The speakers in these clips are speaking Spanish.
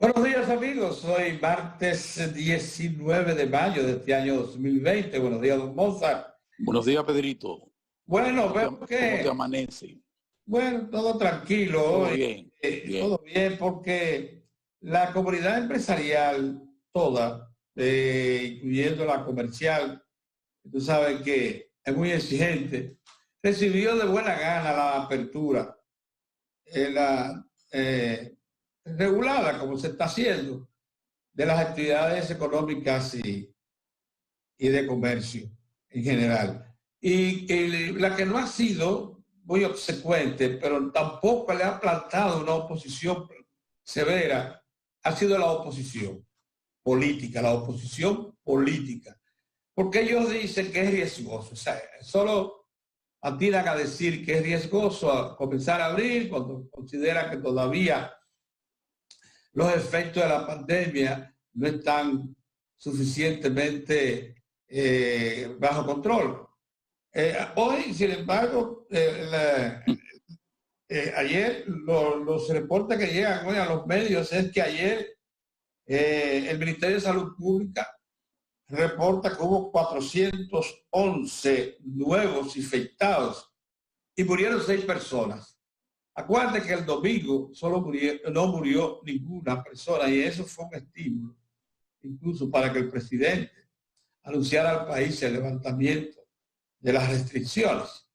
Buenos días amigos, hoy martes 19 de mayo de este año 2020. Buenos días, don Mozart. Buenos días, Pedrito. Bueno, ¿Cómo veo te que, amanece? bueno, todo tranquilo Todo hoy, bien, bien. todo bien, porque la comunidad empresarial toda, incluyendo la comercial, tú sabes que es muy exigente, recibió de buena gana la apertura, la regulada como se está haciendo, de las actividades económicas y de comercio en general. Y la que no ha sido muy obsecuente, pero tampoco le ha plantado una oposición severa, ha sido la oposición política, porque ellos dicen que es riesgoso. O sea, solo atinan a decir que es riesgoso a comenzar a abrir cuando consideran que todavía los efectos de la pandemia no están suficientemente bajo control. Hoy, sin embargo, ayer los reportes que llegan hoy a los medios es que ayer el Ministerio de Salud Pública reporta que hubo 411 nuevos infectados y murieron 6 personas. Acuérdate que el domingo no murió ninguna persona y eso fue un estímulo, incluso para que el presidente anunciara al país el levantamiento de las restricciones,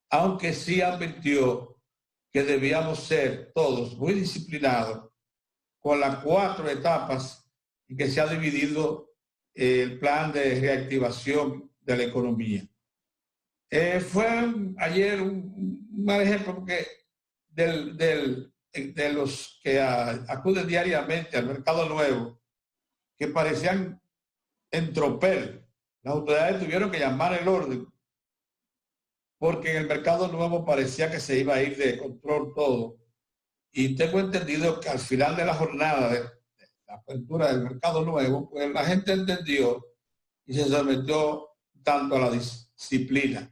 aunque sí advirtió que debíamos ser todos muy disciplinados con las 4 etapas en que se ha dividido el plan de reactivación de la economía. Fue ayer un mal ejemplo porque de los que acuden diariamente al Mercado Nuevo, que parecían en tropel. Las autoridades tuvieron que llamar el orden porque en el Mercado Nuevo parecía que se iba a ir de control todo. Y tengo entendido que al final de la jornada de la apertura del Mercado Nuevo, pues la gente entendió y se sometió tanto a la disciplina.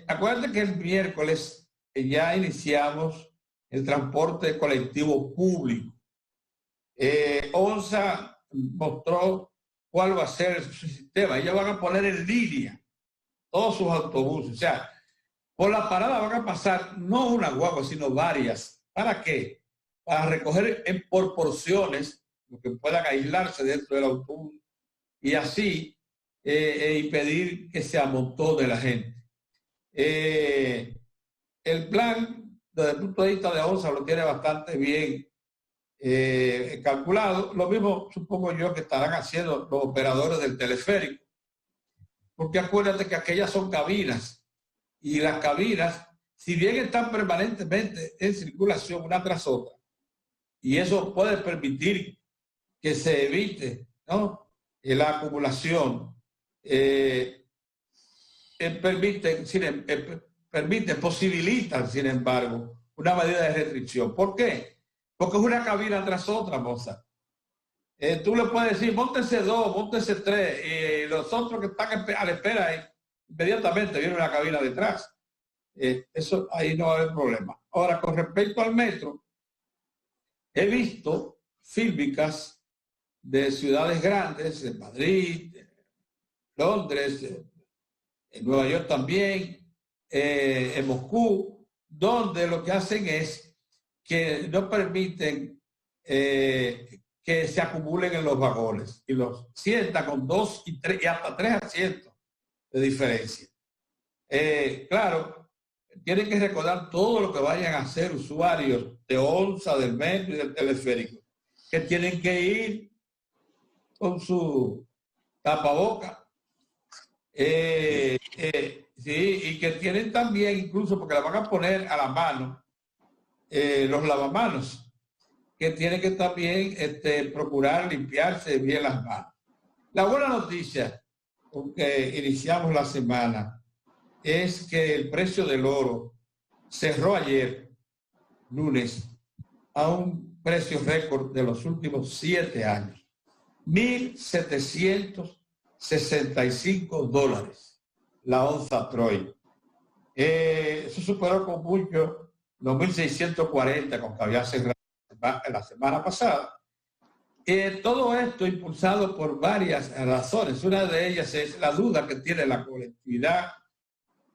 Acuérdate que el miércoles ya iniciamos el transporte colectivo público. ONSA mostró cuál va a ser su sistema. Ellos van a poner en línea todos sus autobuses. O sea, por la parada van a pasar no una guagua, sino varias. ¿Para qué? Para recoger por porciones lo que puedan aislarse dentro del autobús y así impedir que se amontone la gente. El plan, desde el punto de vista de ONSA, lo tiene bastante bien calculado. Lo mismo supongo yo que estarán haciendo los operadores del teleférico, porque acuérdate que aquellas son cabinas y las cabinas, si bien están permanentemente en circulación una tras otra, y eso puede permitir que se evite, ¿no?, la acumulación, posibilitan, sin embargo, una medida de restricción. ¿Por qué? Porque es una cabina tras otra, moza. Tú le puedes decir, móntense 2, móntense 3, y los otros que están a la espera, inmediatamente viene una cabina detrás. Eso ahí no va a haber problema. Ahora, con respecto al metro, he visto fílmicas de ciudades grandes, de Madrid, de Londres, en Nueva York también, en Moscú, donde lo que hacen es que no permiten que se acumulen en los vagones y los sientan con 2 y 3 y hasta 3 asientos de diferencia. Claro, tienen que recordar todo lo que vayan a hacer usuarios de ONSA, del metro y del teleférico, que tienen que ir con su tapaboca. Sí, y que tienen también, incluso porque la van a poner a la mano, los lavamanos, que tienen que también procurar limpiarse bien las manos. La buena noticia con que iniciamos la semana es que el precio del oro cerró ayer, lunes, a un precio récord de los últimos 7 años. $1,765 la onza Troy. Eso superó con mucho los 1,640 con que había cerrado la semana pasada. Todo esto impulsado por varias razones. Una de ellas es la duda que tiene la colectividad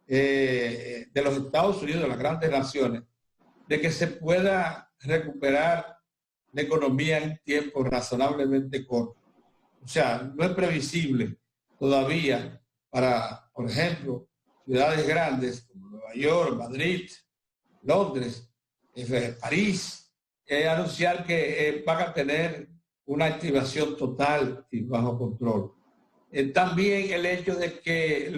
de los Estados Unidos, de las grandes naciones, de que se pueda recuperar la economía en tiempo razonablemente corto. O sea, no es previsible todavía para, por ejemplo, ciudades grandes como Nueva York, Madrid, Londres, París, anunciar que van a tener una activación total y bajo control. También el hecho de que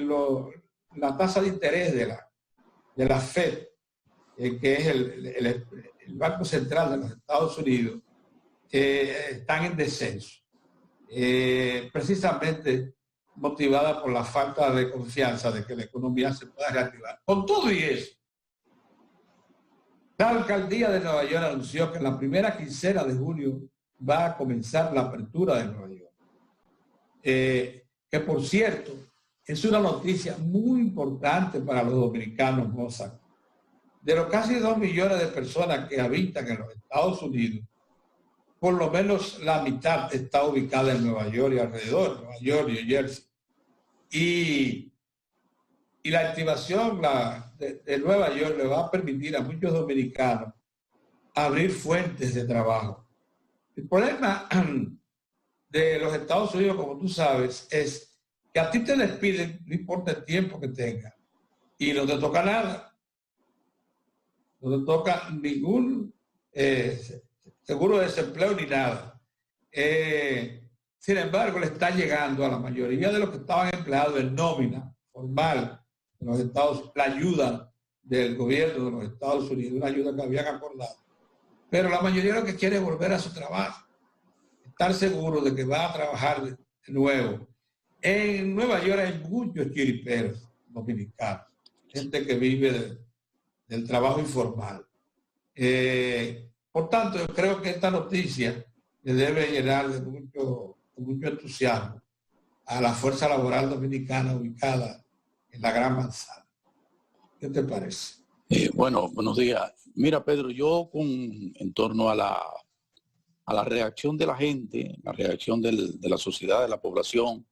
la tasa de interés de la FED, que es el Banco Central de los Estados Unidos, están en descenso, precisamente motivada por la falta de confianza de que la economía se pueda reactivar. Con todo y eso, la alcaldía de Nueva York anunció que en la primera quincena de junio va a comenzar la apertura de Nueva York. Que por cierto, es una noticia muy importante para los dominicanos, Mozart. De los casi 2 millones de personas que habitan en los Estados Unidos, por lo menos la mitad está ubicada en Nueva York y alrededor, Nueva York, New Jersey. Y la activación de Nueva York le va a permitir a muchos dominicanos abrir fuentes de trabajo. El problema de los Estados Unidos, como tú sabes, es que a ti te despiden, no importa el tiempo que tengas, y no te toca nada. No te toca ningún seguro de desempleo ni nada. Sin embargo, le está llegando a la mayoría de los que estaban empleados en nómina formal en los Estados Unidos, la ayuda del gobierno de los Estados Unidos, una ayuda que habían acordado. Pero la mayoría lo que quiere es volver a su trabajo, estar seguro de que va a trabajar de nuevo. En Nueva York hay muchos chiriperos dominicanos, gente que vive del trabajo informal. Por tanto, yo creo que esta noticia le debe llenar de mucho entusiasmo a la fuerza laboral dominicana ubicada en la Gran Manzana. ¿Qué te parece? Bueno, buenos días. Mira, Pedro, yo en torno a la reacción de la gente, la reacción de la sociedad, de la población,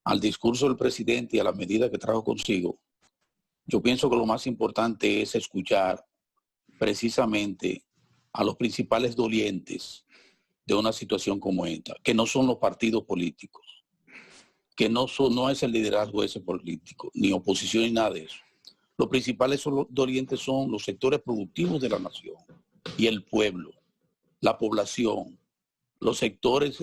al discurso del presidente y a las medidas que trajo consigo, yo pienso que lo más importante es escuchar precisamente a los principales dolientes de una situación como esta, que no son los partidos políticos, que no es el liderazgo ese político, ni oposición ni nada de eso. Los principales dolientes son los sectores productivos de la nación y el pueblo, la población, los sectores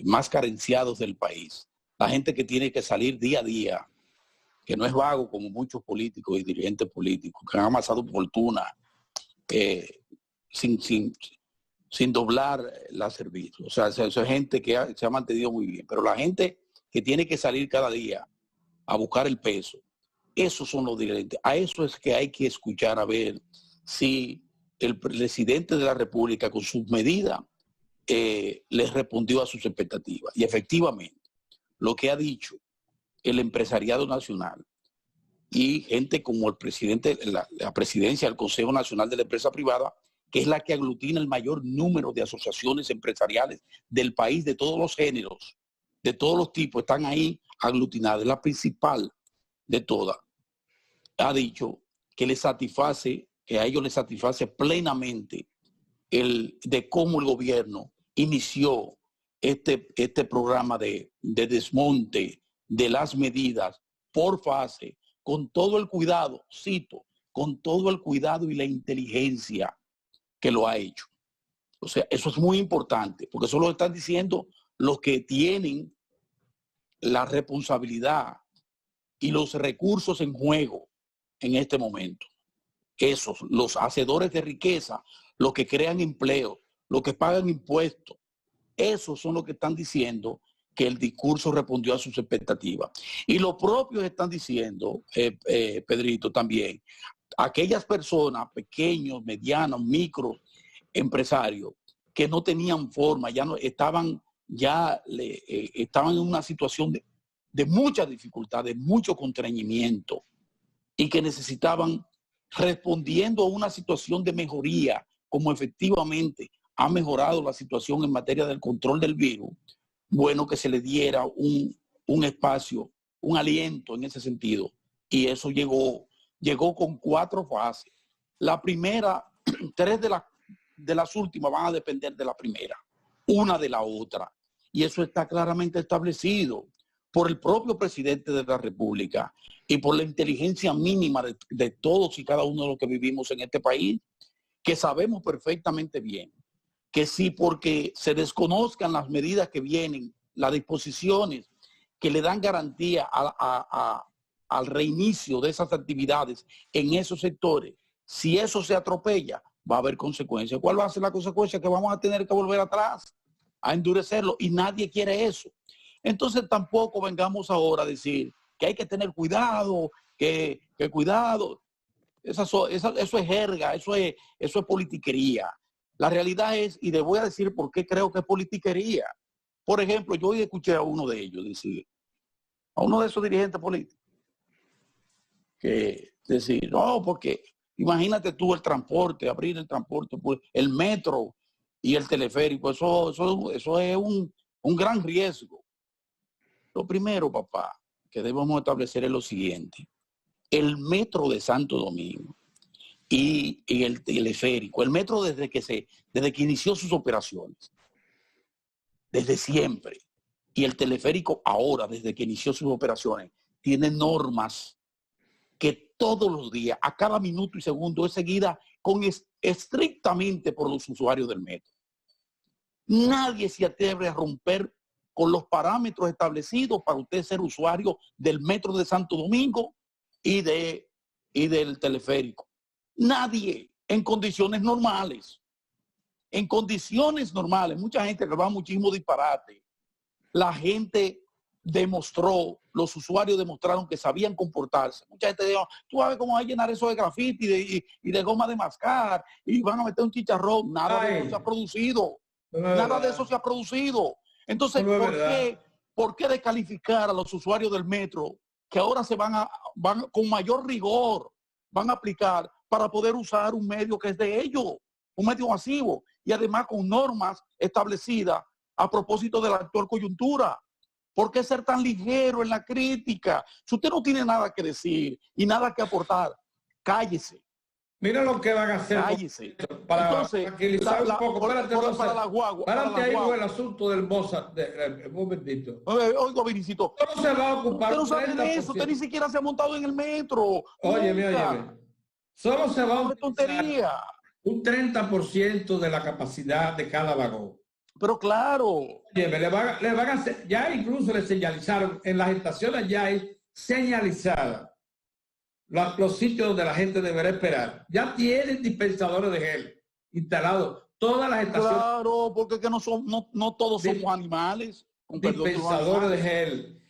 más carenciados del país, la gente que tiene que salir día a día, que no es vago como muchos políticos y dirigentes políticos, que han amasado fortuna sin doblar la servicio. O sea, esa es gente que se ha mantenido muy bien, pero la gente que tiene que salir cada día a buscar el peso, esos son los dirigentes. A eso es que hay que escuchar a ver si el presidente de la República con sus medidas les respondió a sus expectativas. Y efectivamente, lo que ha dicho el empresariado nacional y gente como el presidente, la presidencia del Consejo Nacional de la Empresa Privada, que es la que aglutina el mayor número de asociaciones empresariales del país, de todos los géneros, de todos los tipos, están ahí aglutinadas, la principal de todas, ha dicho que a ellos les satisface plenamente de cómo el gobierno inició este programa de desmonte de las medidas por fase, con todo el cuidado, cito, con todo el cuidado y la inteligencia que lo ha hecho. O sea, eso es muy importante, porque eso lo están diciendo los que tienen la responsabilidad y los recursos en juego en este momento. Esos, los hacedores de riqueza, los que crean empleo, los que pagan impuestos, esos son los que están diciendo que el discurso respondió a sus expectativas. Y los propios están diciendo, Pedrito, también, aquellas personas, pequeños, medianos, micro empresarios, que no tenían forma, ya no estaban en una situación de mucha dificultad, de mucho constreñimiento, y que necesitaban, respondiendo a una situación de mejoría como efectivamente ha mejorado la situación en materia del control del virus, bueno que se le diera un espacio, un aliento en ese sentido. Y eso llegó con 4 fases. La primera, 3 de las últimas van a depender de la primera, una de la otra. Y eso está claramente establecido por el propio presidente de la República y por la inteligencia mínima de todos y cada uno de los que vivimos en este país, que sabemos perfectamente bien que sí, porque se desconozcan las medidas que vienen, las disposiciones que le dan garantía al reinicio de esas actividades en esos sectores, si eso se atropella, va a haber consecuencias. ¿Cuál va a ser la consecuencia? Que vamos a tener que volver atrás, a endurecerlo, y nadie quiere eso. Entonces tampoco vengamos ahora a decir que hay que tener cuidado, que cuidado. Eso es jerga, eso es politiquería. La realidad es, y le voy a decir por qué creo que es politiquería. Por ejemplo, yo hoy escuché a uno de ellos decir, a uno de esos dirigentes políticos, que decir, no, porque imagínate tú el transporte, abrir el transporte, el metro y el teleférico, eso es un gran riesgo. Lo primero, papá, que debemos establecer es lo siguiente. El metro de Santo Domingo y el teleférico, el metro desde que inició sus operaciones, desde siempre, y el teleférico ahora, desde que inició sus operaciones, tiene normas que todos los días, a cada minuto y segundo, es seguida estrictamente por los usuarios del metro. Nadie se atreve a romper con los parámetros establecidos para usted ser usuario del metro de Santo Domingo y del teleférico. Nadie, en condiciones normales. En condiciones normales, mucha gente que va muchísimo disparate. La gente demostró, los usuarios demostraron que sabían comportarse. Mucha gente dijo, tú sabes cómo va a llenar eso de grafiti y de goma de mascar y van a meter un chicharrón. Nada de eso se ha producido. Nada de eso se ha producido. Entonces, ¿por qué descalificar a los usuarios del metro que ahora se van con mayor rigor, van a aplicar para poder usar un medio que es de ellos, un medio masivo y además con normas establecidas a propósito de la actual coyuntura? ¿Por qué ser tan ligero en la crítica? Si usted no tiene nada que decir y nada que aportar, cállese. Mira lo que van a hacer. Cállese. Para entonces, tranquilizar un poco. Para la guagua. Párate ahí con el asunto del Moza. Un momentito. Oiga, Vinicito. ¿Cómo se va a ocupar? Usted no sabe de eso. Usted ni siquiera se ha montado en el metro. Óyeme. Solo se va a utilizar un 30% de la capacidad de cada vagón. Pero claro. Óyeme, le van a hacer, ya incluso le señalizaron, en las estaciones ya hay señalizadas los sitios donde la gente deberá esperar. Ya tienen dispensadores de gel instalados. Todas las estaciones. Claro, porque que no todos somos animales. Dispensadores de gel.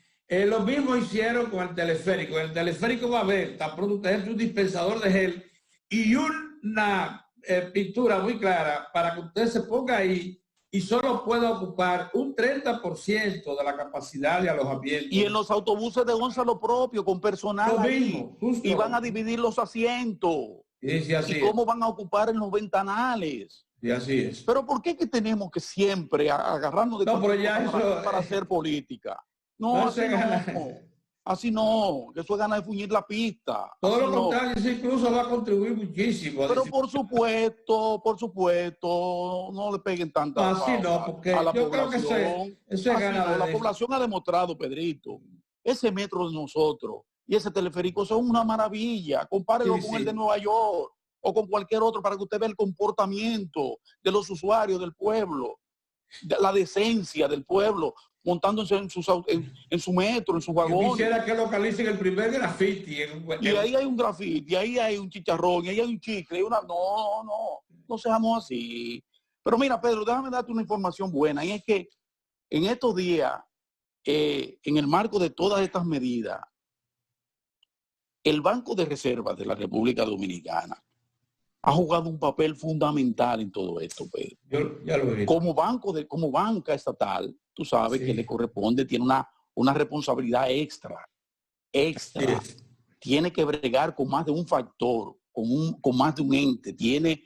Lo mismo hicieron con el teleférico. En el teleférico va a haber, tan pronto usted entre un dispensador de gel y una pintura muy clara para que usted se ponga ahí y solo pueda ocupar un 30% de la capacidad de alojamiento. Y en los autobuses de onza lo propio, con personal mismo, justo. Y van a dividir los asientos. Sí, así ¿Y cómo van a ocupar en los ventanales? Y así es. Pero ¿por qué que tenemos que siempre agarrarnos de para hacer política? No, así no, que eso es ganas de fuñir la pista. Todo lo contrario, eso incluso va a contribuir muchísimo. Pero por supuesto, no le peguen tanta así no, porque a la yo población. Creo que eso es ganas La población ha demostrado, Pedrito, ese metro de nosotros y ese teleférico son una maravilla. Compárelo con el de Nueva York o con cualquier otro para que usted vea el comportamiento de los usuarios del pueblo, la decencia del pueblo, montándose en su metro, en sus vagones. Yo quisiera que localicen el primer grafiti. Y ahí hay un grafiti, ahí hay un chicharrón, y ahí hay un chicle. No seamos así. Pero mira, Pedro, déjame darte una información buena. Y es que en estos días, en el marco de todas estas medidas, el Banco de Reservas de la República Dominicana ha jugado un papel fundamental en todo esto, Pedro. Yo ya lo he visto. Como banca estatal, tú sabes que le corresponde, tiene una responsabilidad extra. Tiene que bregar con más de un factor, con más de un ente, tiene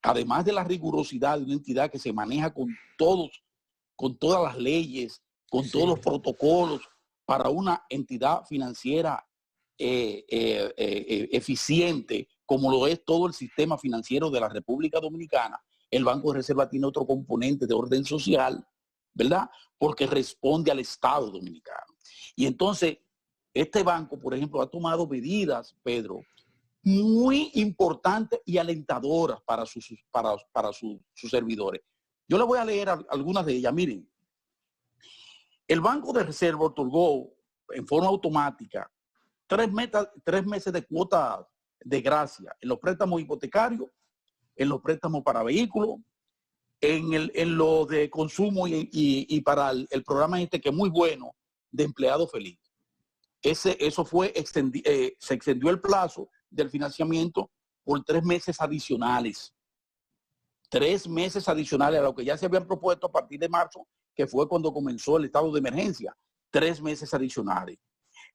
además de la rigurosidad de una entidad que se maneja con todas las leyes, con todos los protocolos para una entidad financiera eficiente, como lo es todo el sistema financiero de la República Dominicana, el Banco de Reserva tiene otro componente de orden social, ¿verdad? Porque responde al Estado dominicano. Y entonces, este banco, por ejemplo, ha tomado medidas, Pedro, muy importantes y alentadoras para sus servidores. Yo le voy a leer algunas de ellas. Miren, el Banco de Reserva otorgó en forma automática 3 meses de cuota de gracia en los préstamos hipotecarios, en los préstamos para vehículos, en lo de consumo y para el programa que es muy bueno, de empleado feliz. Eso fue se extendió el plazo del financiamiento por 3 meses adicionales. 3 meses adicionales a lo que ya se habían propuesto a partir de marzo, que fue cuando comenzó el estado de emergencia. 3 meses adicionales.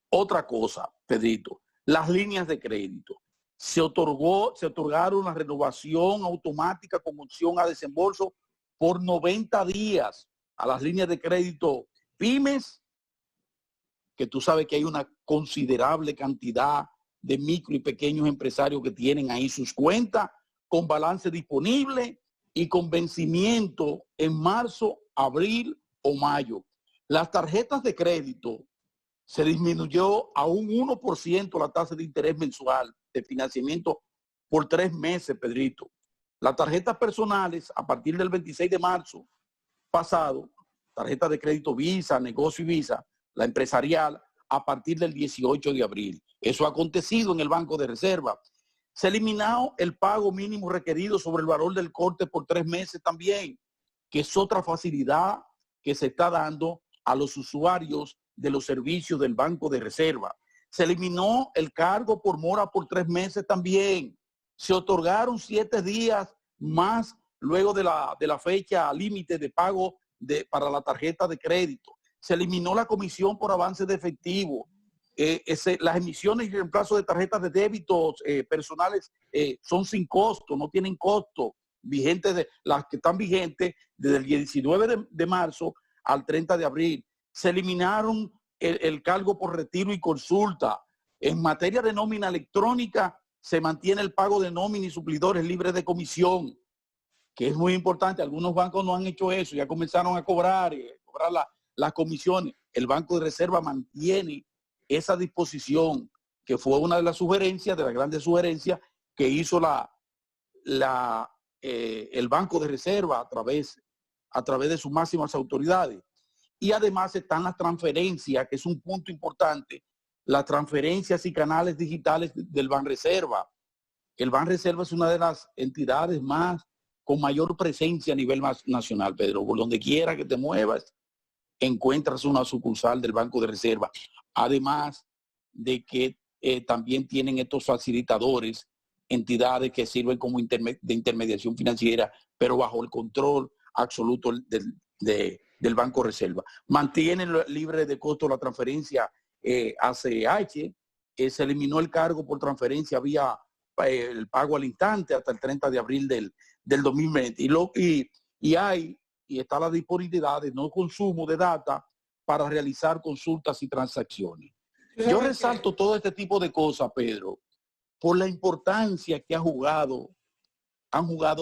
Otra cosa, Pedrito, las líneas de crédito. Se otorgaron la renovación automática con opción a desembolso por 90 días a las líneas de crédito pymes, que tú sabes que hay una considerable cantidad de micro y pequeños empresarios que tienen ahí sus cuentas con balance disponible y con vencimiento en marzo, abril o mayo. Las tarjetas de crédito se disminuyó a un 1% la tasa de interés mensual de financiamiento por 3 meses, Pedrito. Las tarjetas personales, a partir del 26 de marzo pasado, tarjeta de crédito Visa, negocio y Visa, la empresarial, a partir del 18 de abril. Eso ha acontecido en el Banco de Reserva. Se eliminó el pago mínimo requerido sobre el valor del corte por 3 meses también, que es otra facilidad que se está dando a los usuarios de los servicios del Banco de Reserva. Se eliminó el cargo por mora por 3 meses también. Se otorgaron 7 días más luego de la fecha límite de pago para la tarjeta de crédito. Se eliminó la comisión por avance de efectivo. Las emisiones y reemplazo de tarjetas de débitos personales son sin costo, no tienen costo. Las que están vigentes desde el 19 de marzo al 30 de abril. Se eliminaron el cargo por retiro y consulta. En materia de nómina electrónica, se mantiene el pago de nómina y suplidores libres de comisión, que es muy importante. Algunos bancos no han hecho eso, ya comenzaron a cobrar las comisiones. El Banco de Reserva mantiene esa disposición, que fue una de las sugerencias, de las grandes sugerencias que hizo el Banco de Reserva a través de sus máximas autoridades. Y además están las transferencias, que es un punto importante, las transferencias y canales digitales del Banreserva. El Banreserva es una de las entidades con mayor presencia a nivel nacional, Pedro. Por donde quiera que te muevas, encuentras una sucursal del Banco de Reserva. Además de que también tienen estos facilitadores, entidades que sirven como de intermediación financiera, pero bajo el control absoluto del Banco de Reserva. Mantienen libre de costo la transferencia ACH, se eliminó el cargo por transferencia vía el pago al instante hasta el 30 de abril del 2020. Y está la disponibilidad de no consumo de data para realizar consultas y transacciones. Yo resalto todo este tipo de cosas, Pedro, por la importancia que han jugado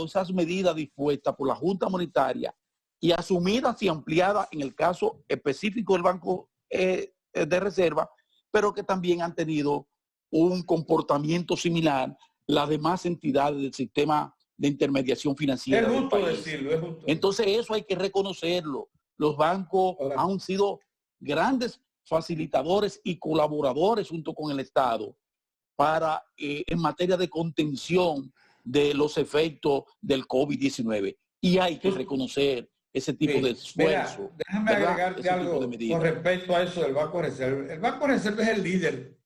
esas medidas dispuestas por la Junta Monetaria y asumidas y ampliadas en el caso específico del Banco de Reserva, pero que también han tenido un comportamiento similar las demás entidades del sistema de intermediación financiera. Es justo decirlo, es justo. Entonces eso hay que reconocerlo. Los bancos han sido grandes facilitadores y colaboradores junto con el Estado para en materia de contención de los efectos del COVID-19. Y hay que reconocer ese tipo de esfuerzo. Mira, déjame agregarte algo con respecto a eso del Banco de Reserva. El Banco de Reserva es el líder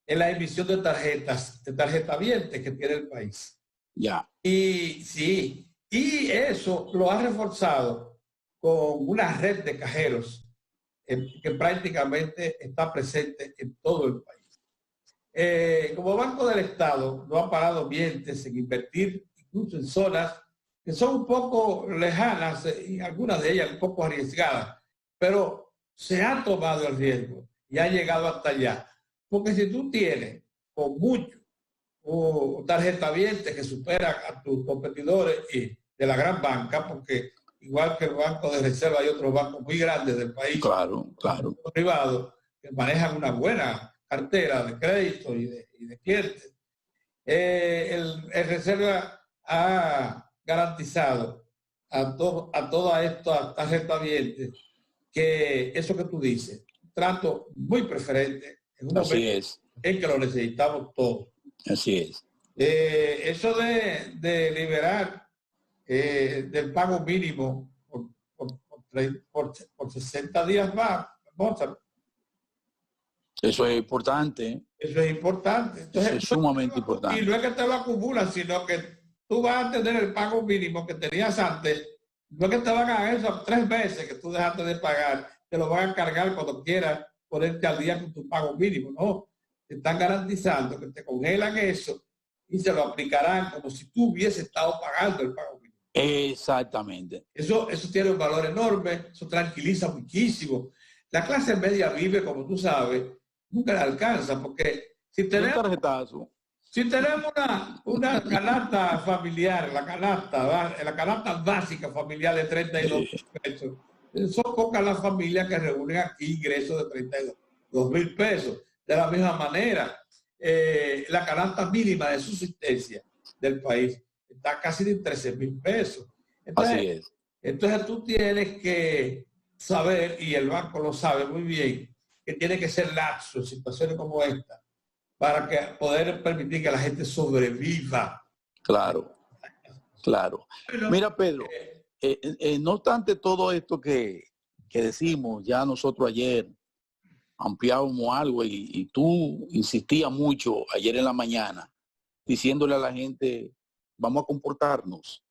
en la emisión de tarjeta viente que tiene el país. Ya. Y sí, y eso lo ha reforzado con una red de cajeros que prácticamente está presente en todo el país. Como Banco del Estado no ha parado mientes en invertir y incluso en zonas que son un poco lejanas y algunas de ellas un poco arriesgadas, pero se ha tomado el riesgo y ha llegado hasta allá. Porque si tú tienes con mucho o tarjeta abierta que supera a tus competidores y de la gran banca, porque igual que el Banco de Reserva hay otros bancos muy grandes del país, claro, privados, que manejan una buena cartera de crédito y de clientes. El Reserva ha garantizado a todas estas tarjetas abiertas que eso que tú dices, un trato muy preferente en un momento en que lo necesitamos todos. Así es. Eso de liberar del pago mínimo por 60 días más, eso es importante. Eso es importante. Entonces, eso es sumamente importante. Y no es que te lo acumulan, sino que tú vas a tener el pago mínimo que tenías antes. No es que te van a dar eso 3 meses que tú dejaste de pagar, te lo van a cargar cuando quieras ponerte al día con tu pago mínimo. No, te están garantizando que te congelan eso y se lo aplicarán como si tú hubieses estado pagando el pago mínimo. Exactamente. Eso tiene un valor enorme, eso tranquiliza muchísimo. La clase media vive, como tú sabes, nunca le alcanza, porque si tenemos una canasta familiar, la canasta básica familiar de 32 pesos, son pocas las familias que reúnen aquí ingresos de 32,000 pesos. De la misma manera, la canasta mínima de subsistencia del país está casi de 13,000 pesos. Entonces tú tienes que saber, y el banco lo sabe muy bien, que tiene que ser laxo en situaciones como esta para que poder permitir que la gente sobreviva. Claro. Pero, mira, Pedro, no obstante todo esto que decimos, ya nosotros ayer ampliábamos algo y tú insistías mucho ayer en la mañana diciéndole a la gente, vamos a comportarnos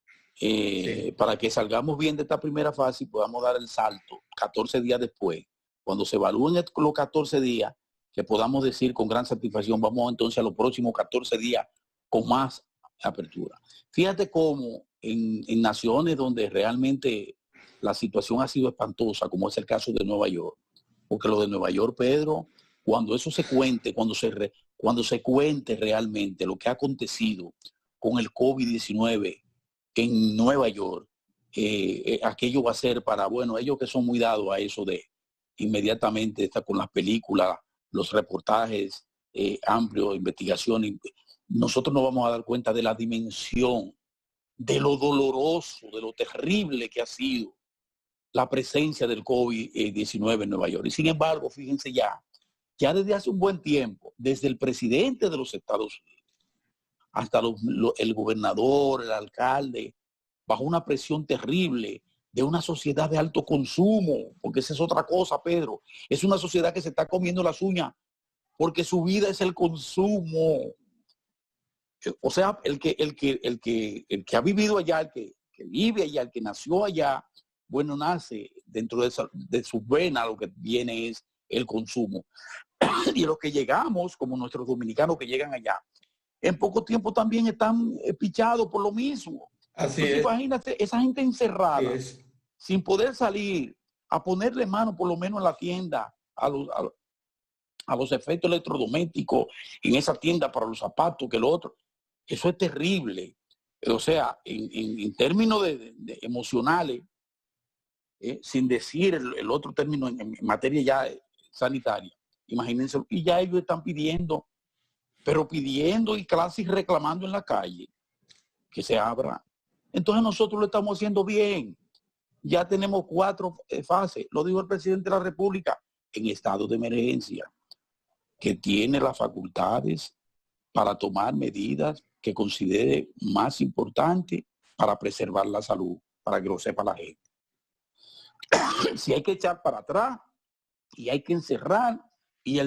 para que salgamos bien de esta primera fase y podamos dar el salto 14 días después. Cuando se evalúen los 14 días, que podamos decir con gran satisfacción, vamos entonces a los próximos 14 días con más apertura. Fíjate cómo en naciones donde realmente la situación ha sido espantosa, como es el caso de Nueva York, porque lo de Nueva York, Pedro, cuando eso se cuente, cuando se cuente realmente lo que ha acontecido con el COVID-19 en Nueva York, aquello va a ser para, bueno, ellos que son muy dados a eso de inmediatamente está con las películas, los reportajes amplios, investigaciones, nosotros nos vamos a dar cuenta de la dimensión, de lo doloroso, de lo terrible que ha sido la presencia del COVID-19 en Nueva York. Y sin embargo, fíjense ya desde hace un buen tiempo, desde el presidente de los Estados Unidos hasta el gobernador, el alcalde, bajo una presión terrible de una sociedad de alto consumo, porque esa es otra cosa, Pedro. Es una sociedad que se está comiendo las uñas porque su vida es el consumo. O sea, el que ha vivido allá, el que vive allá, el que nació allá, bueno, nace dentro de sus venas, lo que viene es el consumo. Y los que llegamos, como nuestros dominicanos que llegan allá, en poco tiempo también están pichados por lo mismo. Así Entonces, es. Imagínate esa gente encerrada, sin poder salir, a ponerle mano por lo menos en la tienda a los efectos electrodomésticos, en esa tienda para los zapatos, que lo otro. Eso es terrible. O sea, en términos de emocionales, sin decir el otro término en materia ya sanitaria, imagínense, y ya ellos están pidiendo y casi reclamando en la calle que se abra. Entonces nosotros lo estamos haciendo bien. Ya tenemos 4 fases, lo dijo el presidente de la República, en estado de emergencia, que tiene las facultades para tomar medidas que considere más importantes para preservar la salud, para que lo sepa la gente. Si hay que echar para atrás y hay que encerrar y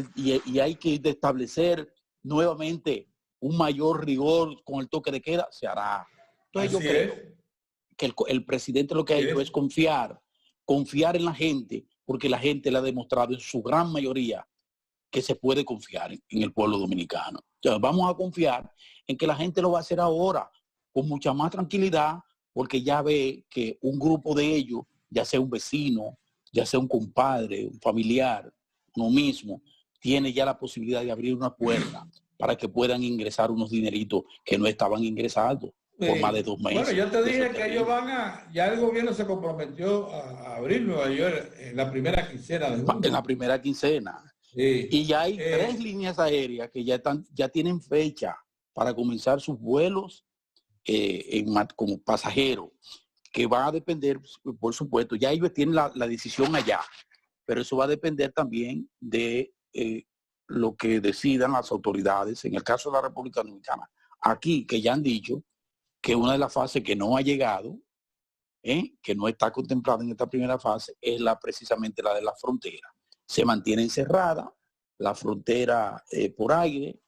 hay que establecer nuevamente un mayor rigor con el toque de queda, se hará. Entonces yo creo que el presidente lo que ha hecho es confiar en la gente, porque la gente le ha demostrado en su gran mayoría que se puede confiar en el pueblo dominicano. Entonces, vamos a confiar en que la gente lo va a hacer ahora, con mucha más tranquilidad, porque ya ve que un grupo de ellos, ya sea un vecino, ya sea un compadre, un familiar, uno mismo, tiene ya la posibilidad de abrir una puerta para que puedan ingresar unos dineritos que no estaban ingresando por más de 2 meses. Bueno, yo te dije que ellos ya el gobierno se comprometió a abrir Nueva York en la primera quincena de junio. En la primera quincena. Sí. Y ya hay 3 líneas aéreas que ya tienen fecha para comenzar sus vuelos como pasajeros, que van a depender, por supuesto, ya ellos tienen la decisión allá, pero eso va a depender también de lo que decidan las autoridades, en el caso de la República Dominicana. Aquí, que ya han dicho que una de las fases que no ha llegado, que no está contemplada en esta primera fase, es precisamente la de la frontera. Se mantiene encerrada la frontera por aire,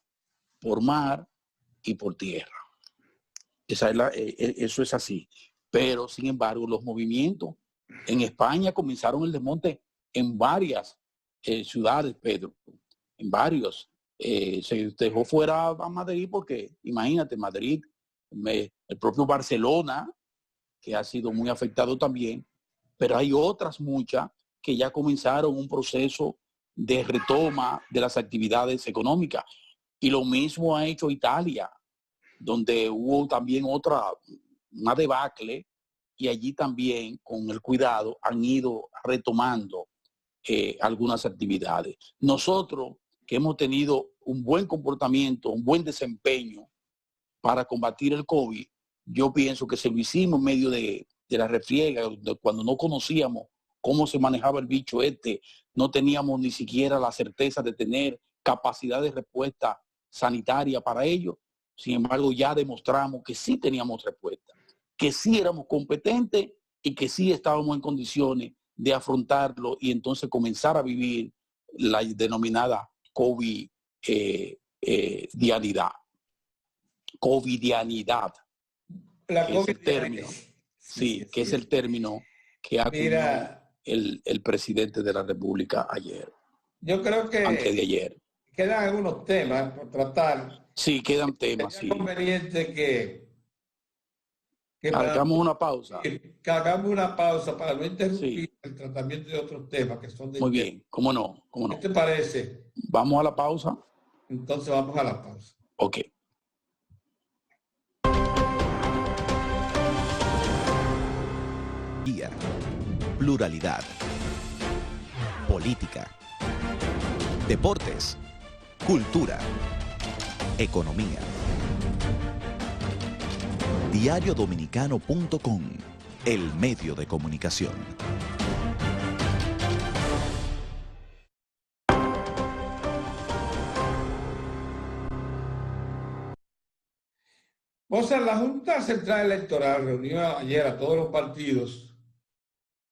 por mar y por tierra. Eso es así. Pero, sin embargo, los movimientos en España comenzaron el desmonte en varias ciudades, Pedro. En varios. Se dejó fuera a Madrid porque, imagínate, Madrid, el propio Barcelona, que ha sido muy afectado también, pero hay otras muchas que ya comenzaron un proceso de retoma de las actividades económicas. Y lo mismo ha hecho Italia, donde hubo también una debacle, y allí también, con el cuidado, han ido retomando algunas actividades. Nosotros, que hemos tenido un buen comportamiento, un buen desempeño para combatir el COVID, yo pienso que se lo hicimos en medio de la refriega, cuando no conocíamos cómo se manejaba el bicho no teníamos ni siquiera la certeza de tener capacidad de respuesta sanitaria para ello. Sin embargo, ya demostramos que sí teníamos respuesta, que sí éramos competentes y que sí estábamos en condiciones de afrontarlo y entonces comenzar a vivir la denominada covidianidad. Covidianidad. La que es el término, sí, que es el término que acuñó el presidente de la República ayer. Yo creo que antes de ayer. Quedan algunos temas por tratar. Sí, quedan temas, sí. Es conveniente que hagamos una pausa. Que hagamos una pausa para no interrumpir el tratamiento de otros temas que son de muy bien, cómo no. ¿Qué te parece? ¿Vamos a la pausa? Entonces vamos a la pausa. Ok. Pluralidad, política, deportes, cultura, economía. Diariodominicano.com, el medio de comunicación. O sea, la Junta Central Electoral reunió ayer a todos los partidos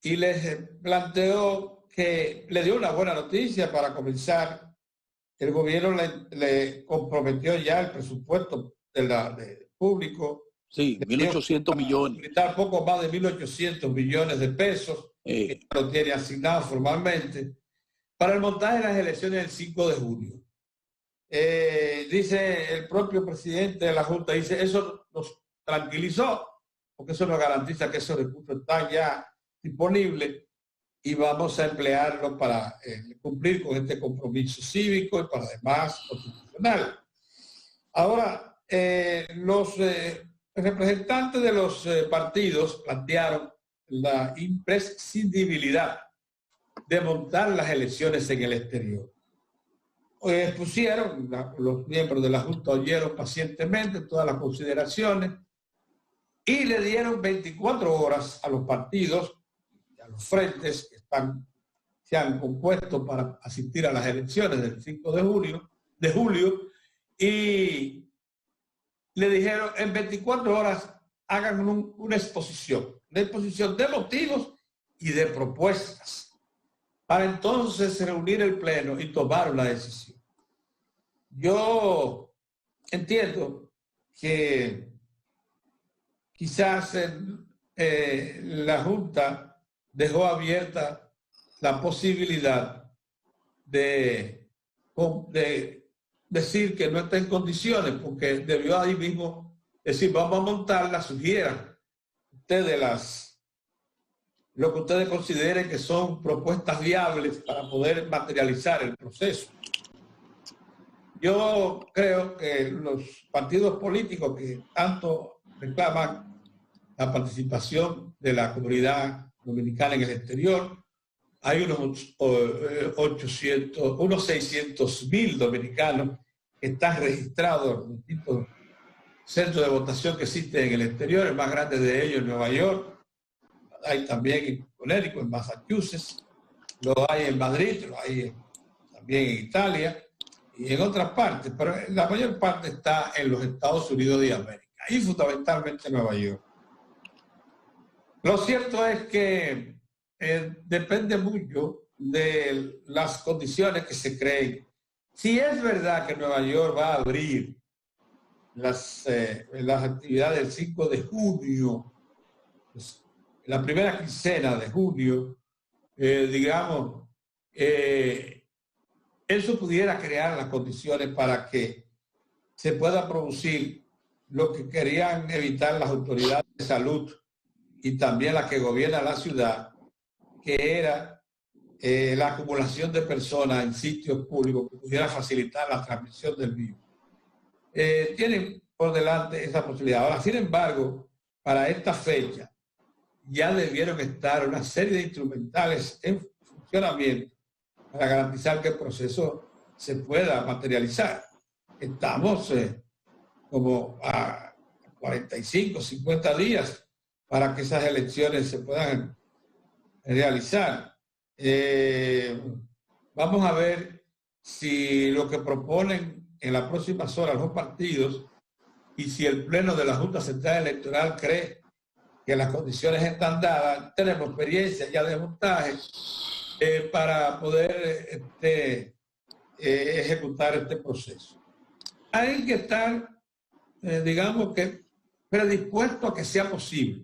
y les planteó que le dio una buena noticia para comenzar. El gobierno le comprometió ya el presupuesto público. Sí, 1.800 millones. Poco más de 1.800 millones de pesos, que lo tiene asignado formalmente, para el montaje de las elecciones del 5 de junio. Dice el propio presidente de la Junta, dice, eso nos tranquilizó, porque eso nos garantiza que esos recursos están ya disponible y vamos a emplearlo para cumplir con este compromiso cívico y para además constitucional. Ahora, los representantes de los partidos plantearon la imprescindibilidad de montar las elecciones en el exterior. Pusieron, los miembros de la Junta oyeron pacientemente todas las consideraciones y le dieron 24 horas a los partidos, los frentes que se han compuesto para asistir a las elecciones del 5 de julio, y le dijeron en 24 horas hagan una exposición de motivos y de propuestas para entonces reunir el pleno y tomar una decisión. Yo entiendo que quizás la Junta dejó abierta la posibilidad de decir que no está en condiciones, porque debió ahí mismo Es decir, vamos a montarla, sugieran ustedes lo que ustedes consideren que son propuestas viables para poder materializar el proceso. Yo creo que los partidos políticos que tanto reclaman la participación de la comunidad dominicana en el exterior, hay unos 600.000 dominicanos que están registrados en distintos centros de votación que existen en el exterior, el más grande de ellos en Nueva York, hay también en Connecticut, en Massachusetts, lo hay en Madrid, lo hay también en Italia y en otras partes, pero la mayor parte está en los Estados Unidos de América y fundamentalmente en Nueva York. Lo cierto es que depende mucho de las condiciones que se creen. Si es verdad que Nueva York va a abrir las actividades del 5 de junio, pues, la primera quincena de junio, digamos, eso pudiera crear las condiciones para que se pueda producir lo que querían evitar las autoridades de salud y también las que gobiernan la ciudad, que era la acumulación de personas en sitios públicos que pudiera facilitar la transmisión del virus. Tienen por delante esa posibilidad. Ahora, sin embargo, para esta fecha ya debieron estar una serie de instrumentales en funcionamiento para garantizar que el proceso se pueda materializar. Estamos como a 45, 50 días para que esas elecciones se puedan realizar. Vamos a ver si lo que proponen en las próximas horas los partidos y si el Pleno de la Junta Central Electoral cree que las condiciones están dadas. Tenemos experiencia ya de montaje para poder ejecutar este proceso. Hay que estar, digamos que, predispuesto a que sea posible,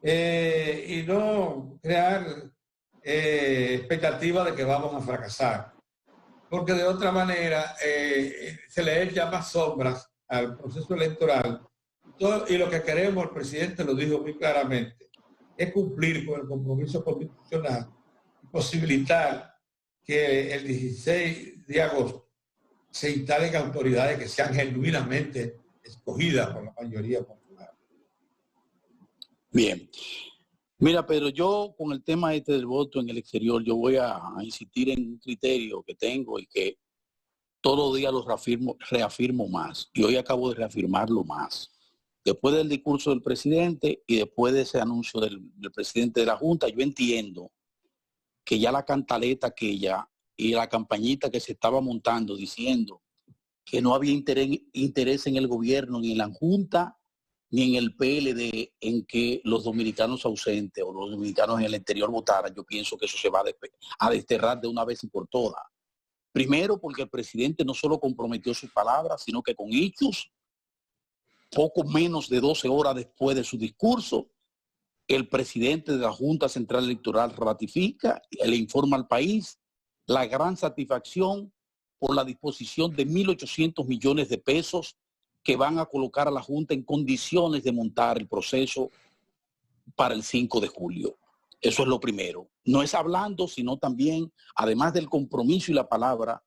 y no crear expectativas de que vamos a fracasar, porque de otra manera se le echa más sombras al proceso electoral. Y lo que queremos, el presidente lo dijo muy claramente, es cumplir con el compromiso constitucional y posibilitar que el 16 de agosto se instalen autoridades que sean genuinamente escogidas por la mayoría popular. Bien. Mira, Pedro, yo con el tema del voto en el exterior, yo voy a insistir en un criterio que tengo y que todos los días lo reafirmo más. Y hoy acabo de reafirmarlo más. Después del discurso del presidente y después de ese anuncio del presidente de la Junta, yo entiendo que ya la cantaleta y la campañita que se estaba montando diciendo que no había interés en el gobierno ni en la Junta ni en el PLD en que los dominicanos ausentes o los dominicanos en el exterior votaran, yo pienso que eso se va a desterrar de una vez y por todas. Primero, porque el presidente no solo comprometió sus palabras, sino que con hechos, poco menos de 12 horas después de su discurso, el presidente de la Junta Central Electoral ratifica y le informa al país la gran satisfacción por la disposición de 1.800 millones de pesos que van a colocar a la Junta en condiciones de montar el proceso para el 5 de julio. Eso es lo primero. No es hablando, sino también, además del compromiso y la palabra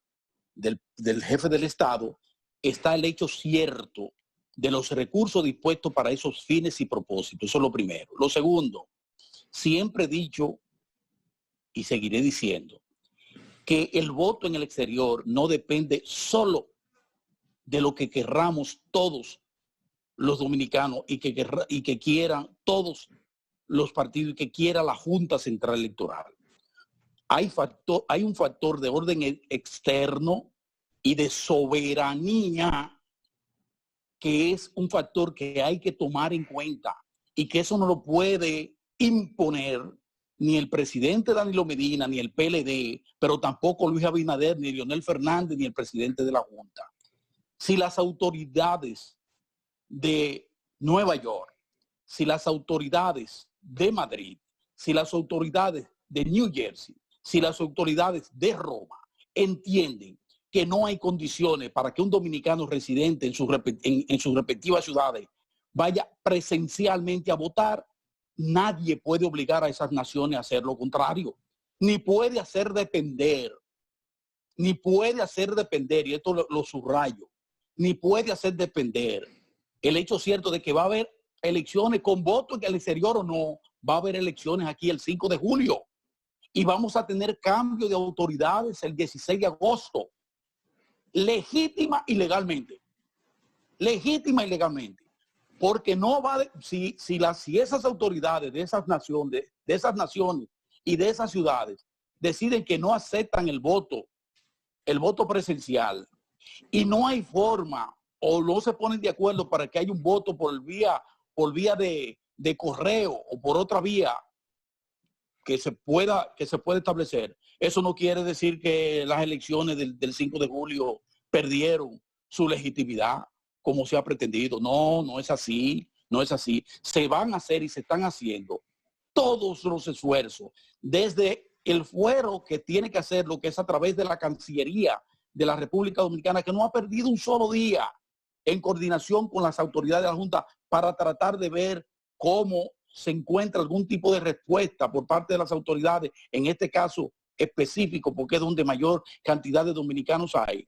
del jefe del Estado, está el hecho cierto de los recursos dispuestos para esos fines y propósitos. Eso es lo primero. Lo segundo, siempre he dicho y seguiré diciendo que el voto en el exterior no depende solo de lo que querramos todos los dominicanos y que quieran todos los partidos y que quiera la Junta Central Electoral. Hay un factor de orden externo y de soberanía que es un factor que hay que tomar en cuenta y que eso no lo puede imponer ni el presidente Danilo Medina, ni el PLD, pero tampoco Luis Abinader, ni Leonel Fernández, ni el presidente de la Junta. Si las autoridades de Nueva York, si las autoridades de Madrid, si las autoridades de New Jersey, si las autoridades de Roma entienden que no hay condiciones para que un dominicano residente en sus respectivas ciudades vaya presencialmente a votar, nadie puede obligar a esas naciones a hacer lo contrario, ni puede hacer depender, y esto lo subrayo, ni puede hacer depender el hecho cierto de que va a haber elecciones con voto en el exterior o no, va a haber elecciones aquí el 5 de julio y vamos a tener cambio de autoridades el 16 de agosto, legítima y legalmente, porque no va si esas autoridades de esas naciones y de esas ciudades deciden que no aceptan el voto presencial y no hay forma o no se ponen de acuerdo para que haya un voto por vía de correo o por otra vía que se pueda establecer. Eso no quiere decir que las elecciones del 5 de julio perdieron su legitimidad como se ha pretendido. No es así. Se van a hacer y se están haciendo todos los esfuerzos, desde el fuero que tiene que hacer lo que es a través de la Cancillería de la República Dominicana, que no ha perdido un solo día en coordinación con las autoridades de la Junta para tratar de ver cómo se encuentra algún tipo de respuesta por parte de las autoridades, en este caso específico, porque es donde mayor cantidad de dominicanos hay,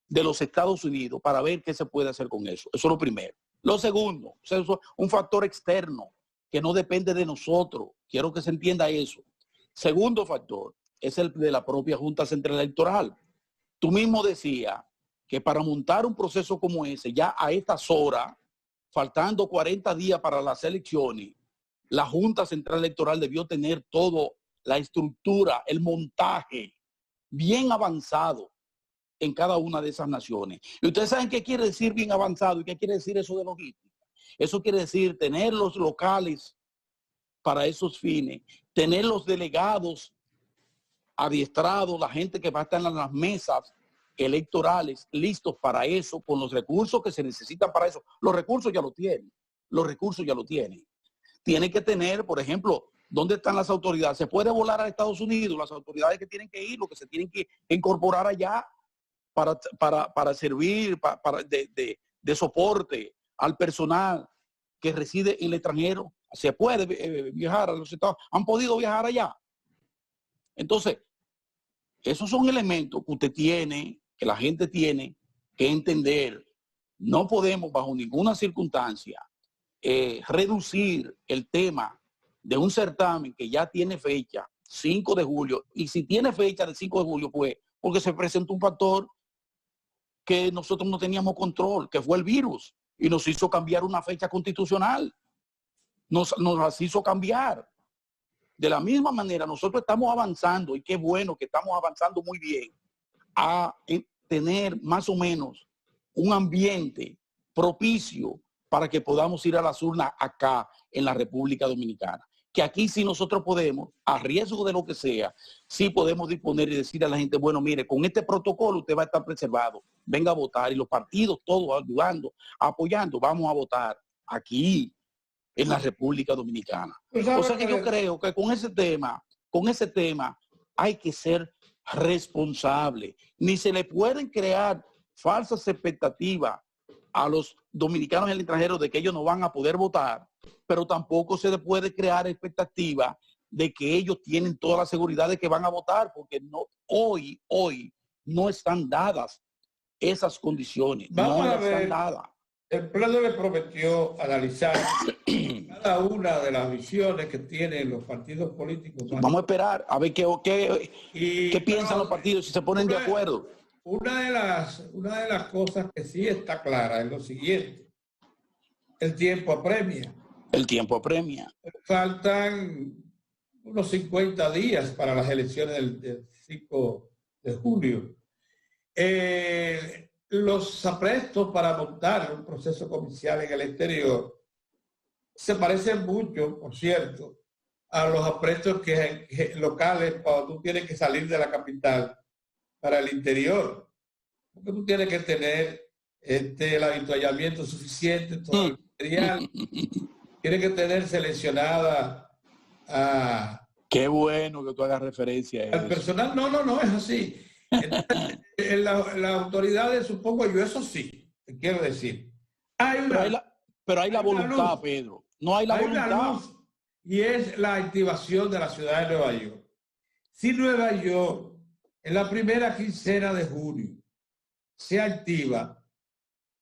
de los Estados Unidos, para ver qué se puede hacer con eso. Eso es lo primero. Lo segundo, eso es un factor externo que no depende de nosotros. Quiero que se entienda eso. Segundo factor es el de la propia Junta Central Electoral. Tú mismo decías que para montar un proceso como ese, ya a estas horas, faltando 40 días para las elecciones, la Junta Central Electoral debió tener toda la estructura, el montaje bien avanzado en cada una de esas naciones. Y ustedes saben qué quiere decir bien avanzado y qué quiere decir eso de logística. Eso quiere decir tener los locales para esos fines, tener los delegados adiestrados, la gente que va a estar en las mesas electorales listos para eso, con los recursos que se necesitan para eso. Los recursos ya lo tienen. Tiene que tener, por ejemplo, ¿dónde están las autoridades? ¿Se puede volar a Estados Unidos? Las autoridades que tienen que ir, lo que se tienen que incorporar allá para servir de soporte al personal que reside en el extranjero. Se puede viajar a los Estados Unidos. Han podido viajar allá. Entonces, esos son elementos que usted tiene, que la gente tiene que entender. No podemos bajo ninguna circunstancia reducir el tema de un certamen que ya tiene fecha, 5 de julio, y si tiene fecha del 5 de julio, pues porque se presentó un factor que nosotros no teníamos control, que fue el virus, y nos hizo cambiar una fecha constitucional. Nos las hizo cambiar. De la misma manera, nosotros estamos avanzando, y qué bueno que estamos avanzando muy bien, a tener más o menos un ambiente propicio para que podamos ir a las urnas acá en la República Dominicana. Que aquí sí nosotros podemos, a riesgo de lo que sea, sí podemos disponer y decir a la gente, bueno, mire, con este protocolo usted va a estar preservado, venga a votar, y los partidos todos ayudando, apoyando, vamos a votar aquí en la República Dominicana. O sea que yo creo que con ese tema hay que ser responsable. Ni se le pueden crear falsas expectativas a los dominicanos en el extranjero de que ellos no van a poder votar, pero tampoco se le puede crear expectativa de que ellos tienen toda la seguridad de que van a votar, porque no, hoy no están dadas esas condiciones. Vamos no a ver. Están dadas. El pleno le prometió analizar cada una de las visiones que tienen los partidos políticos. Vamos a esperar a ver qué piensan los partidos, si se ponen de acuerdo. Una de las cosas que sí está clara es lo siguiente: el tiempo apremia. El tiempo apremia. Faltan unos 50 días para las elecciones del 5 de julio. Los aprestos para montar un proceso comercial en el exterior se parecen mucho, por cierto, a los aprestos locales cuando tú tienes que salir de la capital para el interior. Porque tú tienes que tener el avituallamiento suficiente, todo el material. Tienes que tener seleccionada Qué bueno que tú hagas referencia a al personal. No, es así. Entonces, las autoridades, supongo yo, eso sí, te quiero decir. Pero hay la voluntad, luz, Pedro. No hay la voluntad. Una luz, y es la activación de la ciudad de Nueva York. Si Nueva York en la primera quincena de junio se activa,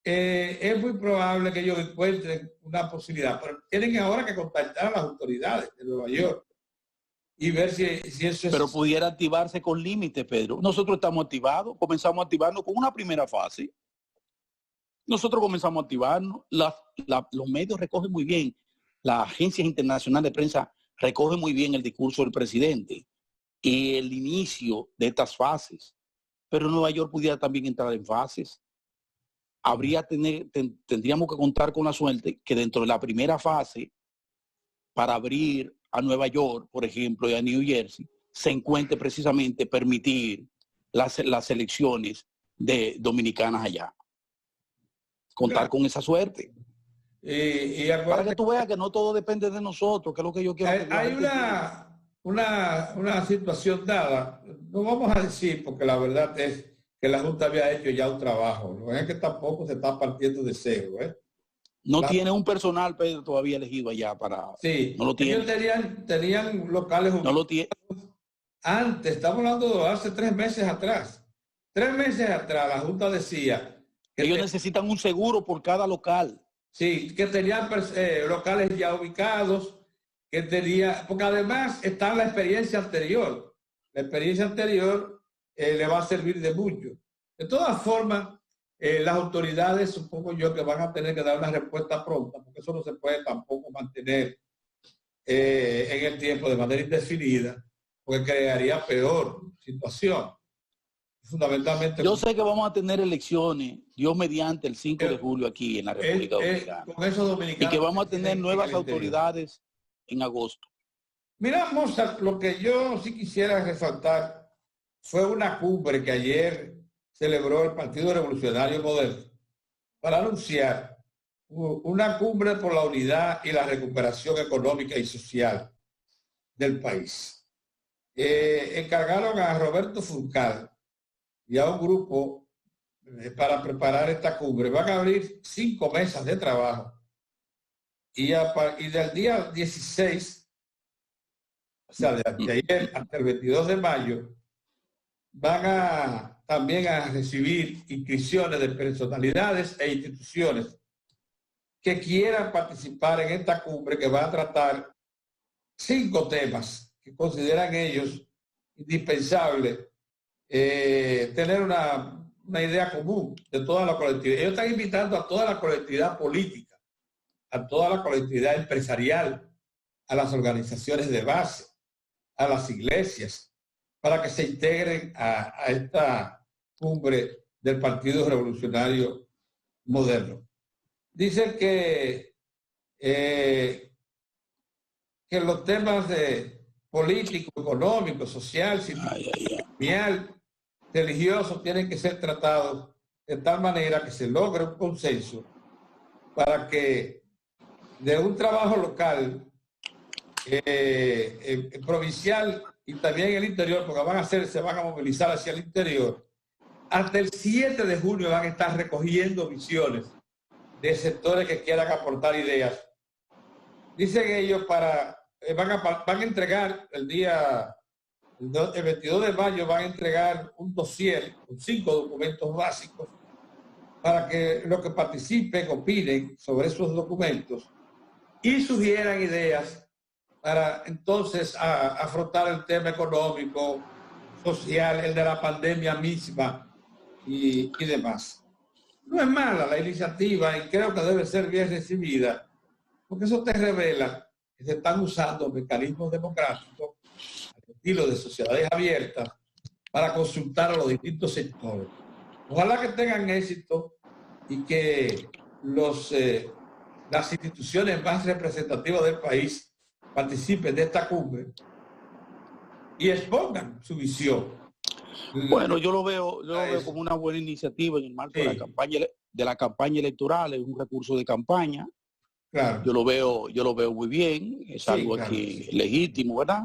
es muy probable que ellos encuentren una posibilidad, pero tienen ahora que contactar a las autoridades de Nueva York y ver si eso es... Pero pudiera activarse con límites, Pedro. Nosotros estamos activados, comenzamos a activarnos con una primera fase. Nosotros comenzamos a activarnos, los medios recogen muy bien, las agencias internacionales de prensa recogen muy bien el discurso del presidente y el inicio de estas fases. Pero Nueva York pudiera también entrar en fases. Tendríamos que contar con la suerte que dentro de la primera fase, para abrir a Nueva York, por ejemplo, y a New Jersey, se encuentre precisamente permitir las elecciones de dominicanas allá. Contar con esa suerte. Para que tú veas que no todo depende de nosotros, que es lo que yo quiero. Hay una situación dada, no vamos a decir, porque la verdad es que la Junta había hecho ya un trabajo. No es que tampoco se está partiendo de cero. No tiene un personal, Pedro, todavía elegido allá para... Sí, no lo tiene. Ellos tenían locales ubicados. No lo tiene. Antes, estamos hablando de hace 3 meses atrás. 3 meses atrás la Junta decía... que ellos necesitan un seguro por cada local. Sí, que tenían locales ya ubicados, porque además está la experiencia anterior. La experiencia anterior le va a servir de mucho. De todas formas, las autoridades, supongo yo, que van a tener que dar una respuesta pronta, porque eso no se puede tampoco mantener en el tiempo de manera indefinida, porque crearía peor situación. Fundamentalmente. Yo sé que vamos a tener elecciones, Dios mediante, el 5 de julio aquí en la República Dominicana. Con esos dominicanos. Y que vamos a tener nuevas autoridades en agosto. Mira, Mozart, lo que yo sí quisiera resaltar fue una cumbre que ayer celebró el Partido Revolucionario Moderno para anunciar una cumbre por la unidad y la recuperación económica y social del país. Encargaron a Roberto Funcal y a un grupo para preparar esta cumbre. Van a abrir 5 mesas de trabajo y del día 16, o sea, de ayer hasta el 22 de mayo, van también a recibir inscripciones de personalidades e instituciones que quieran participar en esta cumbre, que va a tratar 5 temas que consideran ellos indispensables tener una idea común de toda la colectividad. Ellos están invitando a toda la colectividad política, a toda la colectividad empresarial, a las organizaciones de base, a las iglesias, para que se integren a esta cumbre del Partido Revolucionario Moderno. Dicen que los temas de político, económico, social, social, religioso, tienen que ser tratados de tal manera que se logre un consenso para que de un trabajo local, provincial y también en el interior, porque se van a movilizar hacia el interior, hasta el 7 de junio van a estar recogiendo visiones de sectores que quieran aportar ideas. Dicen ellos van a entregar el 22 de mayo van a entregar un dossier con 5 documentos básicos para que los que participen opinen sobre esos documentos y sugieran ideas para entonces afrontar el tema económico, social, el de la pandemia misma y demás. No es mala la iniciativa y creo que debe ser bien recibida, porque eso te revela que se están usando mecanismos democráticos al estilo de sociedades abiertas para consultar a los distintos sectores. Ojalá que tengan éxito y que las instituciones más representativas del país participen de esta cumbre y expongan su visión. Bueno, yo lo veo como una buena iniciativa en el marco de la campaña electoral, es un recurso de campaña. Claro. Yo lo veo muy bien, es algo aquí legítimo, ¿verdad?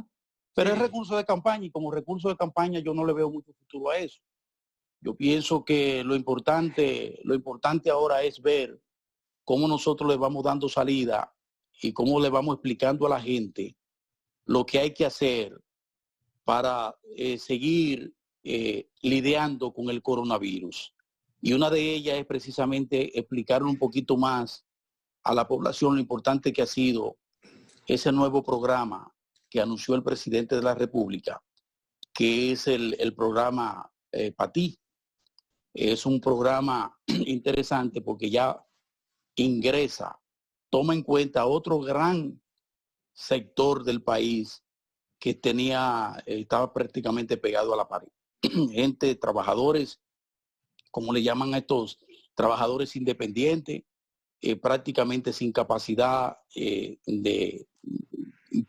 Pero es recurso de campaña y como recurso de campaña yo no le veo mucho futuro a eso. Yo pienso que lo importante ahora es ver cómo nosotros le vamos dando salida y cómo le vamos explicando a la gente lo que hay que hacer para seguir lidiando con el coronavirus. Y una de ellas es precisamente explicarle un poquito más a la población lo importante que ha sido ese nuevo programa que anunció el presidente de la República, que es el programa PATI. Es un programa interesante porque ya ingresa, toma en cuenta otro gran sector del país que estaba prácticamente pegado a la pared. Gente, trabajadores, como le llaman a estos, trabajadores independientes, prácticamente sin capacidad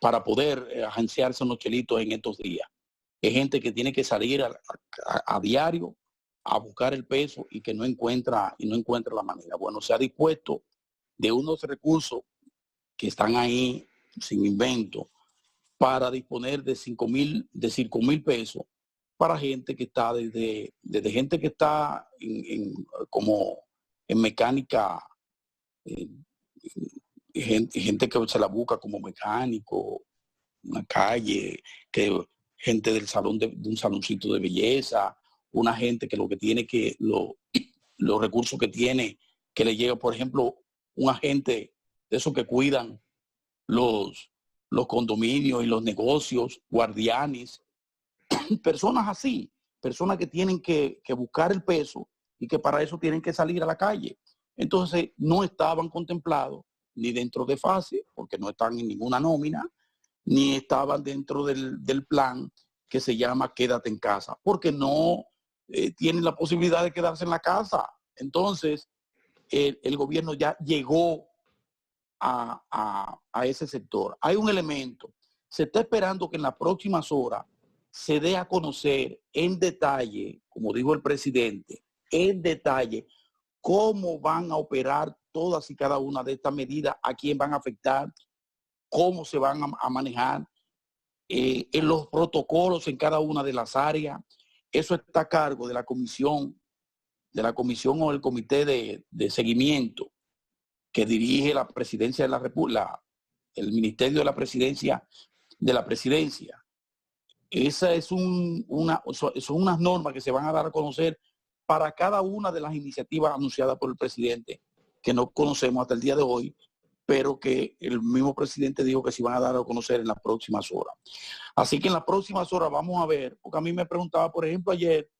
para poder agenciarse unos chelitos en estos días. Es gente que tiene que salir a diario a buscar el peso y que no encuentra la manera. Bueno, se ha dispuesto de unos recursos que están ahí sin invento para disponer de 5,000 pesos para gente que está desde gente que está como en mecánica, gente que se la busca como mecánico, una calle, gente del salón de un saloncito de belleza, una gente que lo que tiene que los recursos que tiene que le llega, por ejemplo, un agente de esos que cuidan los condominios y los negocios, guardianes, personas así, personas que tienen que buscar el peso y que para eso tienen que salir a la calle. Entonces no estaban contemplados ni dentro de FASE, porque no están en ninguna nómina, ni estaban dentro del plan que se llama Quédate en casa, porque no tienen la posibilidad de quedarse en la casa. Entonces el gobierno ya llegó a ese sector. Hay un elemento, se está esperando que en las próximas horas se dé a conocer en detalle, como dijo el presidente, en detalle cómo van a operar todas y cada una de estas medidas, a quién van a afectar, cómo se van a manejar, en los protocolos en cada una de las áreas. Eso está a cargo de la comisión o el comité de seguimiento que dirige la presidencia de la República, el Ministerio de la Presidencia de la Presidencia. Esa son unas normas que se van a dar a conocer para cada una de las iniciativas anunciadas por el presidente, que no conocemos hasta el día de hoy, pero que el mismo presidente dijo que se van a dar a conocer en las próximas horas. Así que en las próximas horas vamos a ver, porque a mí me preguntaba, por ejemplo, ayer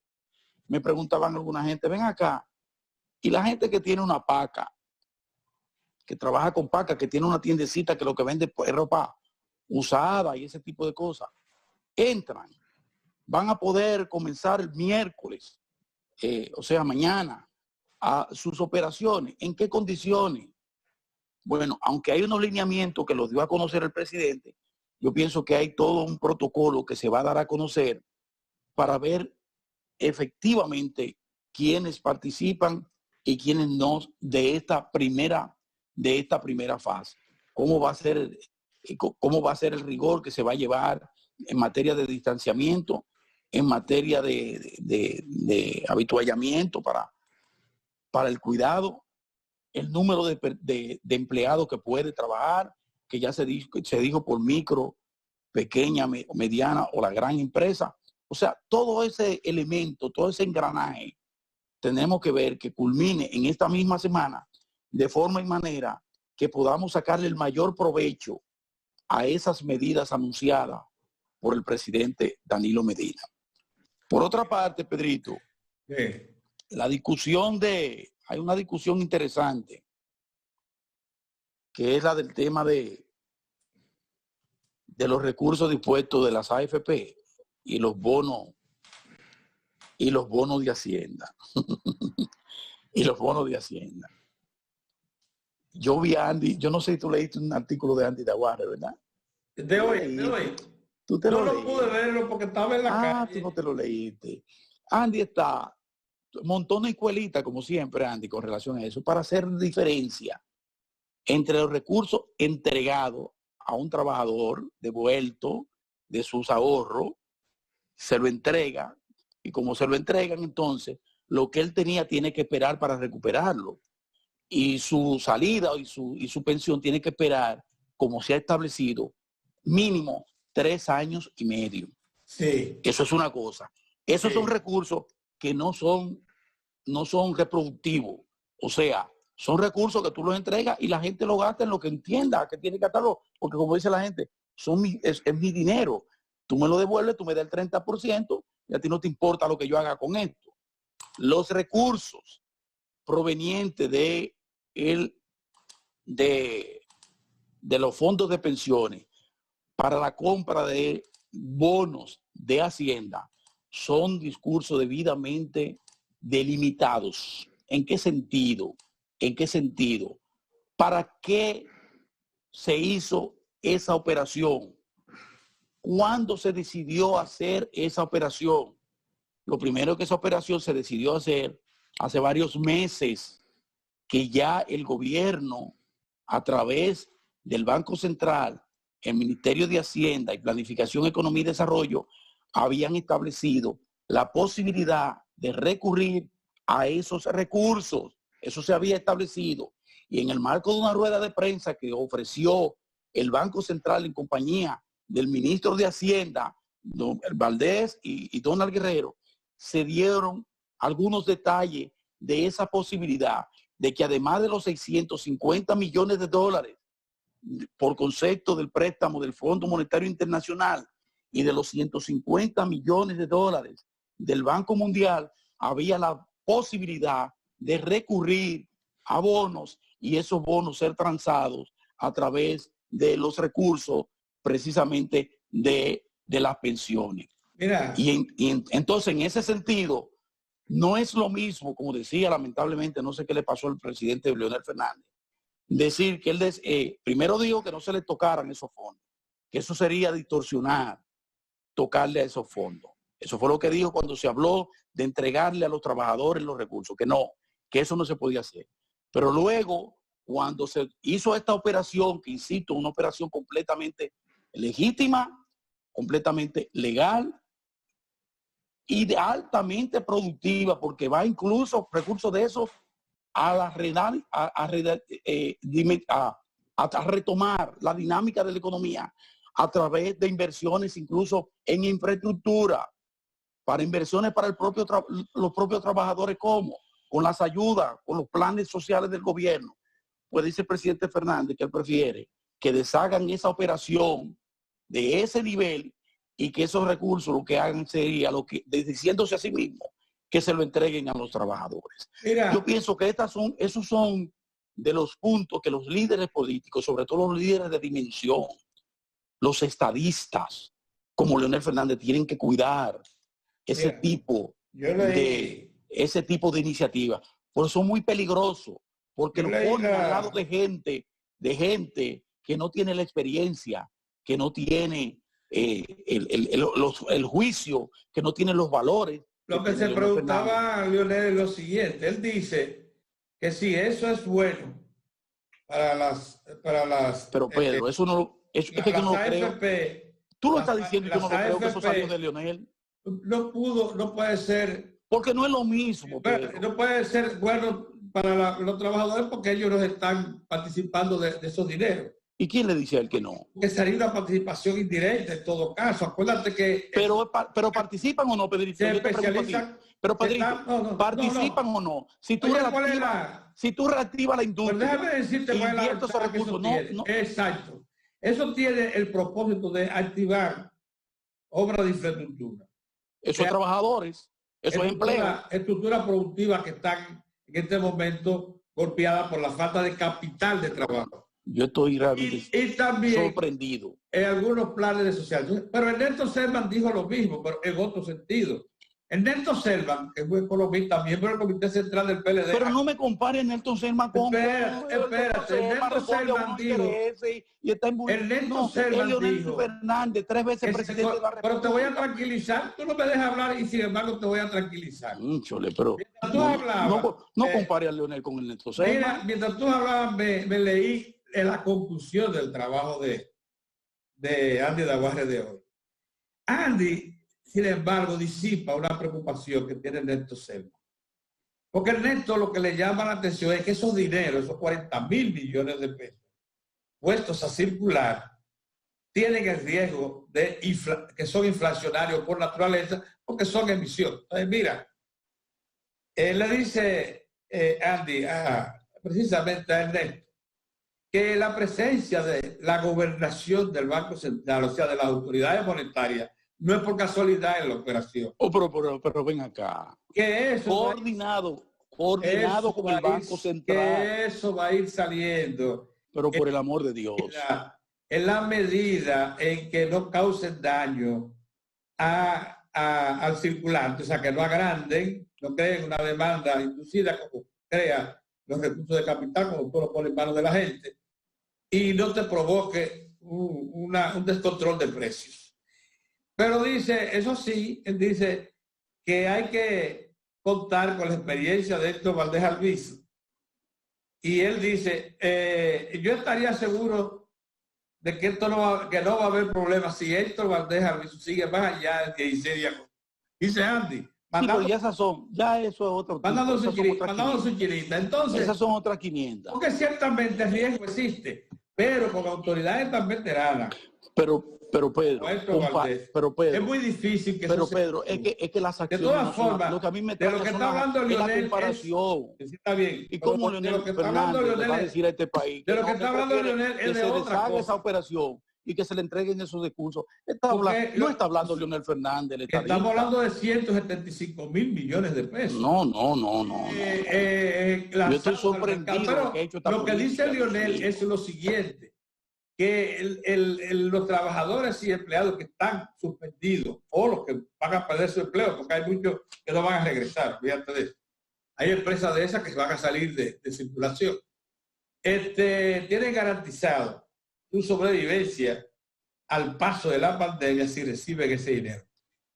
me preguntaban alguna gente, ven acá, y la gente que tiene una paca, que trabaja con paca, que tiene una tiendecita que lo que vende es ropa usada y ese tipo de cosas, entran, van a poder comenzar el miércoles, o sea, mañana, a sus operaciones. ¿En qué condiciones? Bueno, aunque hay unos lineamientos que los dio a conocer el presidente, yo pienso que hay todo un protocolo que se va a dar a conocer para ver efectivamente quiénes participan y quiénes no de esta primera fase. ¿Cómo va a ser el rigor que se va a llevar en materia de distanciamiento, en materia de habituallamiento para el cuidado, el número de empleados que puede trabajar, que ya se dijo por micro, pequeña, mediana o la gran empresa. O sea, todo ese elemento, todo ese engranaje, tenemos que ver que culmine en esta misma semana de forma y manera que podamos sacarle el mayor provecho a esas medidas anunciadas por el presidente Danilo Medina. Por otra parte, Pedrito, hay una discusión interesante, que es la del tema de los recursos dispuestos de las AFP y los bonos de Hacienda. Y los bonos de Hacienda. Yo vi a Andy, yo no sé si tú leíste un artículo de Andy Daguarre, ¿verdad? De hoy. ¿Tú te lo no leíste? pude verlo porque estaba en la calle. Tú no te lo leíste. Andy montó una escuelita, como siempre, Andy, con relación a eso, para hacer diferencia entre los recursos entregados a un trabajador devuelto de sus ahorros, se lo entrega y como se lo entregan, entonces lo que él tenía tiene que esperar para recuperarlo. Y su salida y su pensión tiene que esperar, como se ha establecido, mínimo 3 años y medio. Sí. Eso es una cosa. Esos son recursos que no son reproductivos. O sea, son recursos que tú los entregas y la gente lo gasta en lo que entienda que tiene que gastarlo. Porque como dice la gente, es mi dinero. Tú me lo devuelves, tú me das el 30% y a ti no te importa lo que yo haga con esto. Los recursos provenientes de los fondos de pensiones para la compra de bonos de Hacienda son discursos debidamente delimitados. ¿En qué sentido? ¿En qué sentido? ¿Para qué se hizo esa operación? ¿Cuándo se decidió hacer esa operación? Lo primero que esa operación se decidió hacer hace varios meses, que ya el gobierno, a través del Banco Central, el Ministerio de Hacienda y Planificación, Economía y Desarrollo, habían establecido la posibilidad de recurrir a esos recursos. Eso se había establecido. Y en el marco de una rueda de prensa que ofreció el Banco Central en compañía del ministro de Hacienda, don Valdés y Donald Guerrero, se dieron algunos detalles de esa posibilidad de que además de los 650 millones de dólares por concepto del préstamo del Fondo Monetario Internacional y de los 150 millones de dólares del Banco Mundial, había la posibilidad de recurrir a bonos y esos bonos ser transados a través de los recursos precisamente de las pensiones. Mira. Entonces, en ese sentido, no es lo mismo, como decía lamentablemente, no sé qué le pasó al presidente Leonel Fernández, decir que él primero dijo que no se le tocaran esos fondos, que eso sería distorsionar, tocarle a esos fondos. Eso fue lo que dijo cuando se habló de entregarle a los trabajadores los recursos, que no, que eso no se podía hacer. Pero luego, cuando se hizo esta operación, que insisto, una operación completamente legítima, completamente legal y altamente productiva, porque va incluso recursos de esos a retomar la dinámica de la economía a través de inversiones incluso en infraestructura, para inversiones para los propios trabajadores, como con las ayudas, con los planes sociales del gobierno. Pues dice el presidente Fernández que él prefiere que deshagan esa operación de ese nivel y que esos recursos lo que hagan sería diciéndose a sí mismo que se lo entreguen a los trabajadores. Mira, yo pienso que esos son de los puntos que los líderes políticos, sobre todo los líderes de dimensión, los estadistas, como Leonel Fernández, tienen que cuidar ese tipo de iniciativa. Por eso son muy peligrosos, porque lo ponen al lado de gente que no tiene la experiencia, que no tiene el juicio, que no tiene los valores. Lo que se preguntaba Leonel es lo siguiente. Él dice que si eso es bueno para las pero Pedro, eso no es que yo no creo. Tú lo estás diciendo y yo no lo creo que eso salió de Leonel. No puede ser. Porque no es lo mismo, Pedro. No puede ser bueno para los trabajadores porque ellos no están participando de esos dineros. ¿Y quién le dice a él que no? Que sería una participación indirecta en todo caso. Acuérdate que... Pero participan o no, Pedrito. Se especializan... Pero Pedrito, ¿participan o no? Si tú reactivas la industria... Pues déjame decirte cuál es la ventaja que eso tiene. Exacto. Eso tiene el propósito de activar obras de infraestructura. Esos trabajadores, esos empleos. Estructuras productivas que están en este momento golpeadas por la falta de capital de trabajo. Yo estoy realmente y también sorprendido. En algunos planes de social. Pero Ernesto Selman dijo lo mismo, pero en otro sentido. Ernesto Selman, que fue ecologista, miembro del Comité Central del PLD. Pero no me compare Ernesto Selman con... Espérate. Ernesto Selman dijo... Ernesto Selman dijo... Fernández, 3 veces presidente de la República. Pero te voy a tranquilizar. Tú no me dejas hablar y sin embargo te voy a tranquilizar. Chole, pero... No compare a Leonel con Ernesto Selman. Mira, mientras tú hablabas, me leí en la conclusión del trabajo de Andy Daguarre de hoy. Andy sin embargo, disipa una preocupación que tiene Ernesto Selma. Porque Ernesto lo que le llama la atención es que esos dineros, esos 40.000 millones de pesos, puestos a circular, tienen el riesgo de que son inflacionarios por naturaleza, porque son emisión. Entonces, mira, le dice Andy precisamente a Ernesto que la presencia de la gobernación del Banco Central, o sea, de las autoridades monetarias, no es por casualidad en la operación. Oh, pero ven acá. Que eso coordinado con el Banco Central. Que eso va a ir saliendo. Pero por el amor de Dios. En la medida en que no causen daño al circulante, o sea, que no agranden, no creen una demanda inducida como crea los recursos de capital, como tú lo pones en manos de la gente, y no te provoque un descontrol de precios. Pero dice, eso sí, él dice que hay que contar con la experiencia de Héctor Valdés Albizu. Y él dice, yo estaría seguro de que no va a haber problemas si Héctor Valdés Albizu sigue más allá del 16 de agosto. Dice Andy. Sí, pero ya eso es otro tipo. Mandando su chirita. Entonces, esas son otras 500. Porque ciertamente el riesgo existe, pero con autoridades tan veteranas. Pero Pedro, es muy difícil que eso Pedro, es que las acciones, de todas formas, lo que a mí me de lo que está hablando Leonel, la comparación. Está bien. Y cómo Leonel Fernández le va a decir a este país de lo que está hablando Leonel es de otra cosa. Esa operación y que se le entreguen esos discursos. No está hablando Leonel Fernández. Estamos hablando de 175.000 millones de pesos. No. Yo estoy sorprendido. Pero lo que dice Leonel es lo siguiente, que los trabajadores y empleados que están suspendidos o los que van a perder su empleo, porque hay muchos que no van a regresar, fíjate de eso. Hay empresas de esas que van a salir de circulación. Tienen garantizado su sobrevivencia al paso de la pandemia si reciben ese dinero.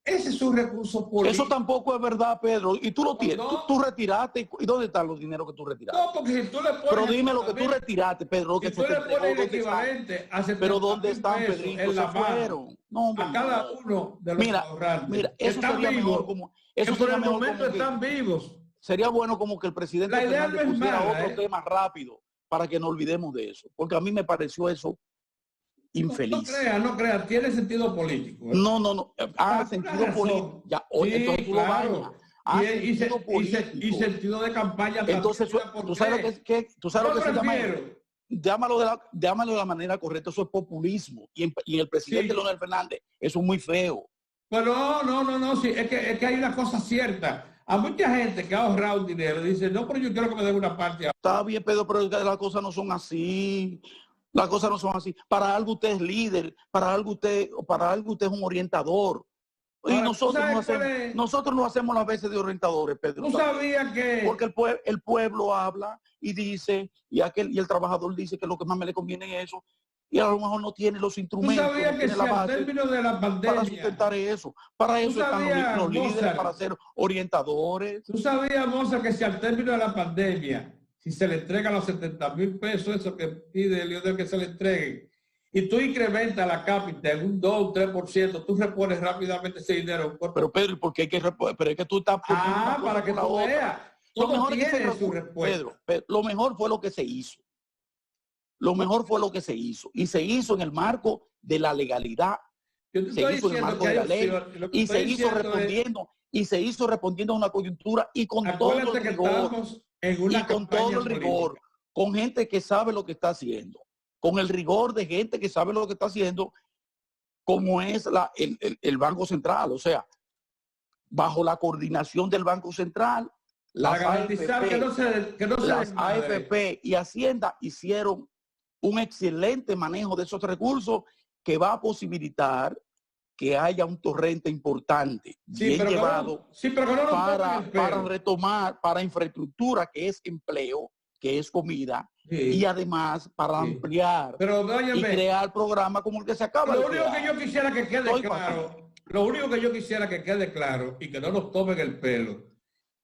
Ese es un recurso político. Eso tampoco es verdad, Pedro. Y tú lo tienes. No. Tú retiraste. ¿Y dónde están los dineros que tú retiraste? No, porque si tú le pones... Pero dime lo que tú retiraste, Pedro. Lo que si tú le pones el equivalente a 70.000 pero ¿dónde están, Pedrito? En la fueron. No, a cada uno de los ahorrantes. Mira, eso sería mejor como... Eso que por el momento están vivos. Sería bueno como que el presidente Fernández pusiera otro tema rápido para que no olvidemos de eso. Porque a mí me pareció eso infeliz. No crea, tiene sentido político. No. Sentido político. Ya, sí, entonces tú claro. Y sentido de campaña. Entonces, ¿tú sabes lo que se llama? Llámalo de la manera correcta. Eso es populismo. Y el presidente Leonel Fernández, eso es muy feo. Pero no. Sí, es que hay una cosa cierta. A mucha gente que ha ahorrado dinero dice, no, pero yo quiero que me den una parte. Está bien, Pedro, pero las cosas no son así. Las cosas no son así. Para algo usted es líder, para algo usted es un orientador. Y ahora, nosotros no hacemos las veces de orientadores, Pedro. ¿Tú sabías que...? Porque el pueblo habla y dice, y el trabajador dice que lo que más me le conviene es eso, y a lo mejor no tiene los instrumentos, ¿tú sabías que si al término de la pandemia, para sustentar eso? Para eso están los líderes, para ser orientadores. ¿Tú sabías, Mozart, que si al término de la pandemia, si se le entregan los 70.000 pesos, eso que pide Leonel que se le entreguen, y tú incrementas la cápita en un 2 o 3%, tú repones rápidamente ese dinero. Pero Pedro, ¿por qué hay que reponer? Pero es que tú estás... para que tú veas. Lo mejor es que Pedro, lo mejor fue lo que se hizo. Lo mejor fue lo que se hizo. Y se hizo en el marco de la legalidad. Se hizo en el marco de la ley. Y se hizo respondiendo. Y se hizo respondiendo a una coyuntura y con todo el rigor. Y con todo el rigor. Con gente que sabe lo que está haciendo. Con el rigor de gente que sabe lo que está haciendo. Como es el Banco Central. O sea, bajo la coordinación del Banco Central, las AFP y Hacienda hicieron un excelente manejo de esos recursos que va a posibilitar que haya un torrente importante bien llevado para retomar, para infraestructura, que es empleo, que es comida, y además para ampliar y crear programas como el que se acaba de crear. Lo único que yo quisiera que quede claro, y que no nos tomen el pelo,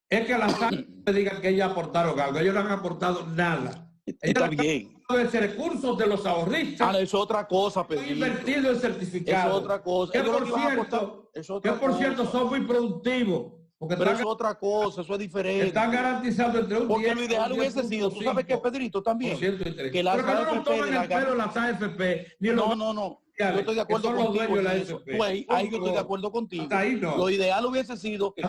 es que las AFP digan que ellos aportaron algo. Ellos no han aportado nada. Está bien. de ese recurso de los ahorristas. Es otra cosa, Pedrito. Invertido en certificados. Es otra cosa. Que por cierto son muy productivos. Pero es otra cosa, eso es diferente. Están garantizando entre un 10. Porque lo ideal hubiese sido, tú sabes que Pedrito también, que las AFP, no, yo estoy de acuerdo contigo en eso. Ahí yo estoy de acuerdo contigo. Lo ideal hubiese sido que,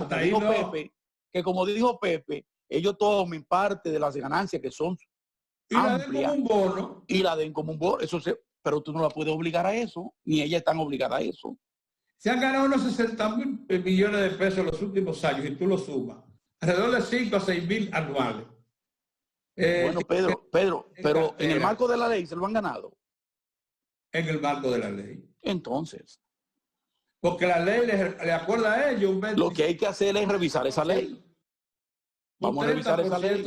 como dijo Pepe, ellos tomen parte de las ganancias que son amplias y la den como un bono. Pero tú no la puedes obligar a eso, ni ellas están obligadas a eso. Se han ganado unos 60.000 millones de pesos en los últimos años, y tú lo sumas. Alrededor de 5 a 6.000 anuales. Bueno, Pedro, pero en el marco de la ley se lo han ganado. En el marco de la ley. Entonces. Porque la ley le acuerda a ellos. Lo que hay que hacer es revisar esa ley. Vamos a revisar esa ley.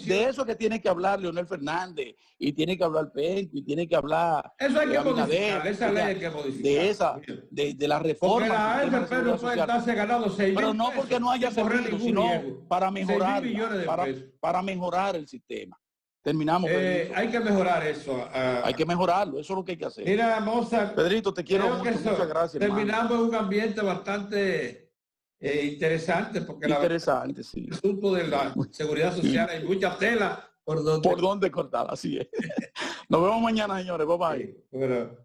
De eso que tiene que hablar Leonel Fernández, y tiene que hablar Penco, y tiene que hablar... Eso hay que modificar, esa ley hay que modificar. De la reforma. Porque la AFP no puede estarse ganando 6.000 pero no porque no haya servido, sino para mejorar, para mejorar el sistema. Terminamos. Hay que mejorar eso. Hay que mejorarlo, eso es lo que hay que hacer. Mira, Mozart. Pedrito, te quiero mucho, muchas gracias. Terminamos en un ambiente bastante... interesante, porque sí. el asunto de la seguridad social hay mucha tela por donde cortar, así es. Nos vemos mañana, señores, bye bye. Sí, bueno.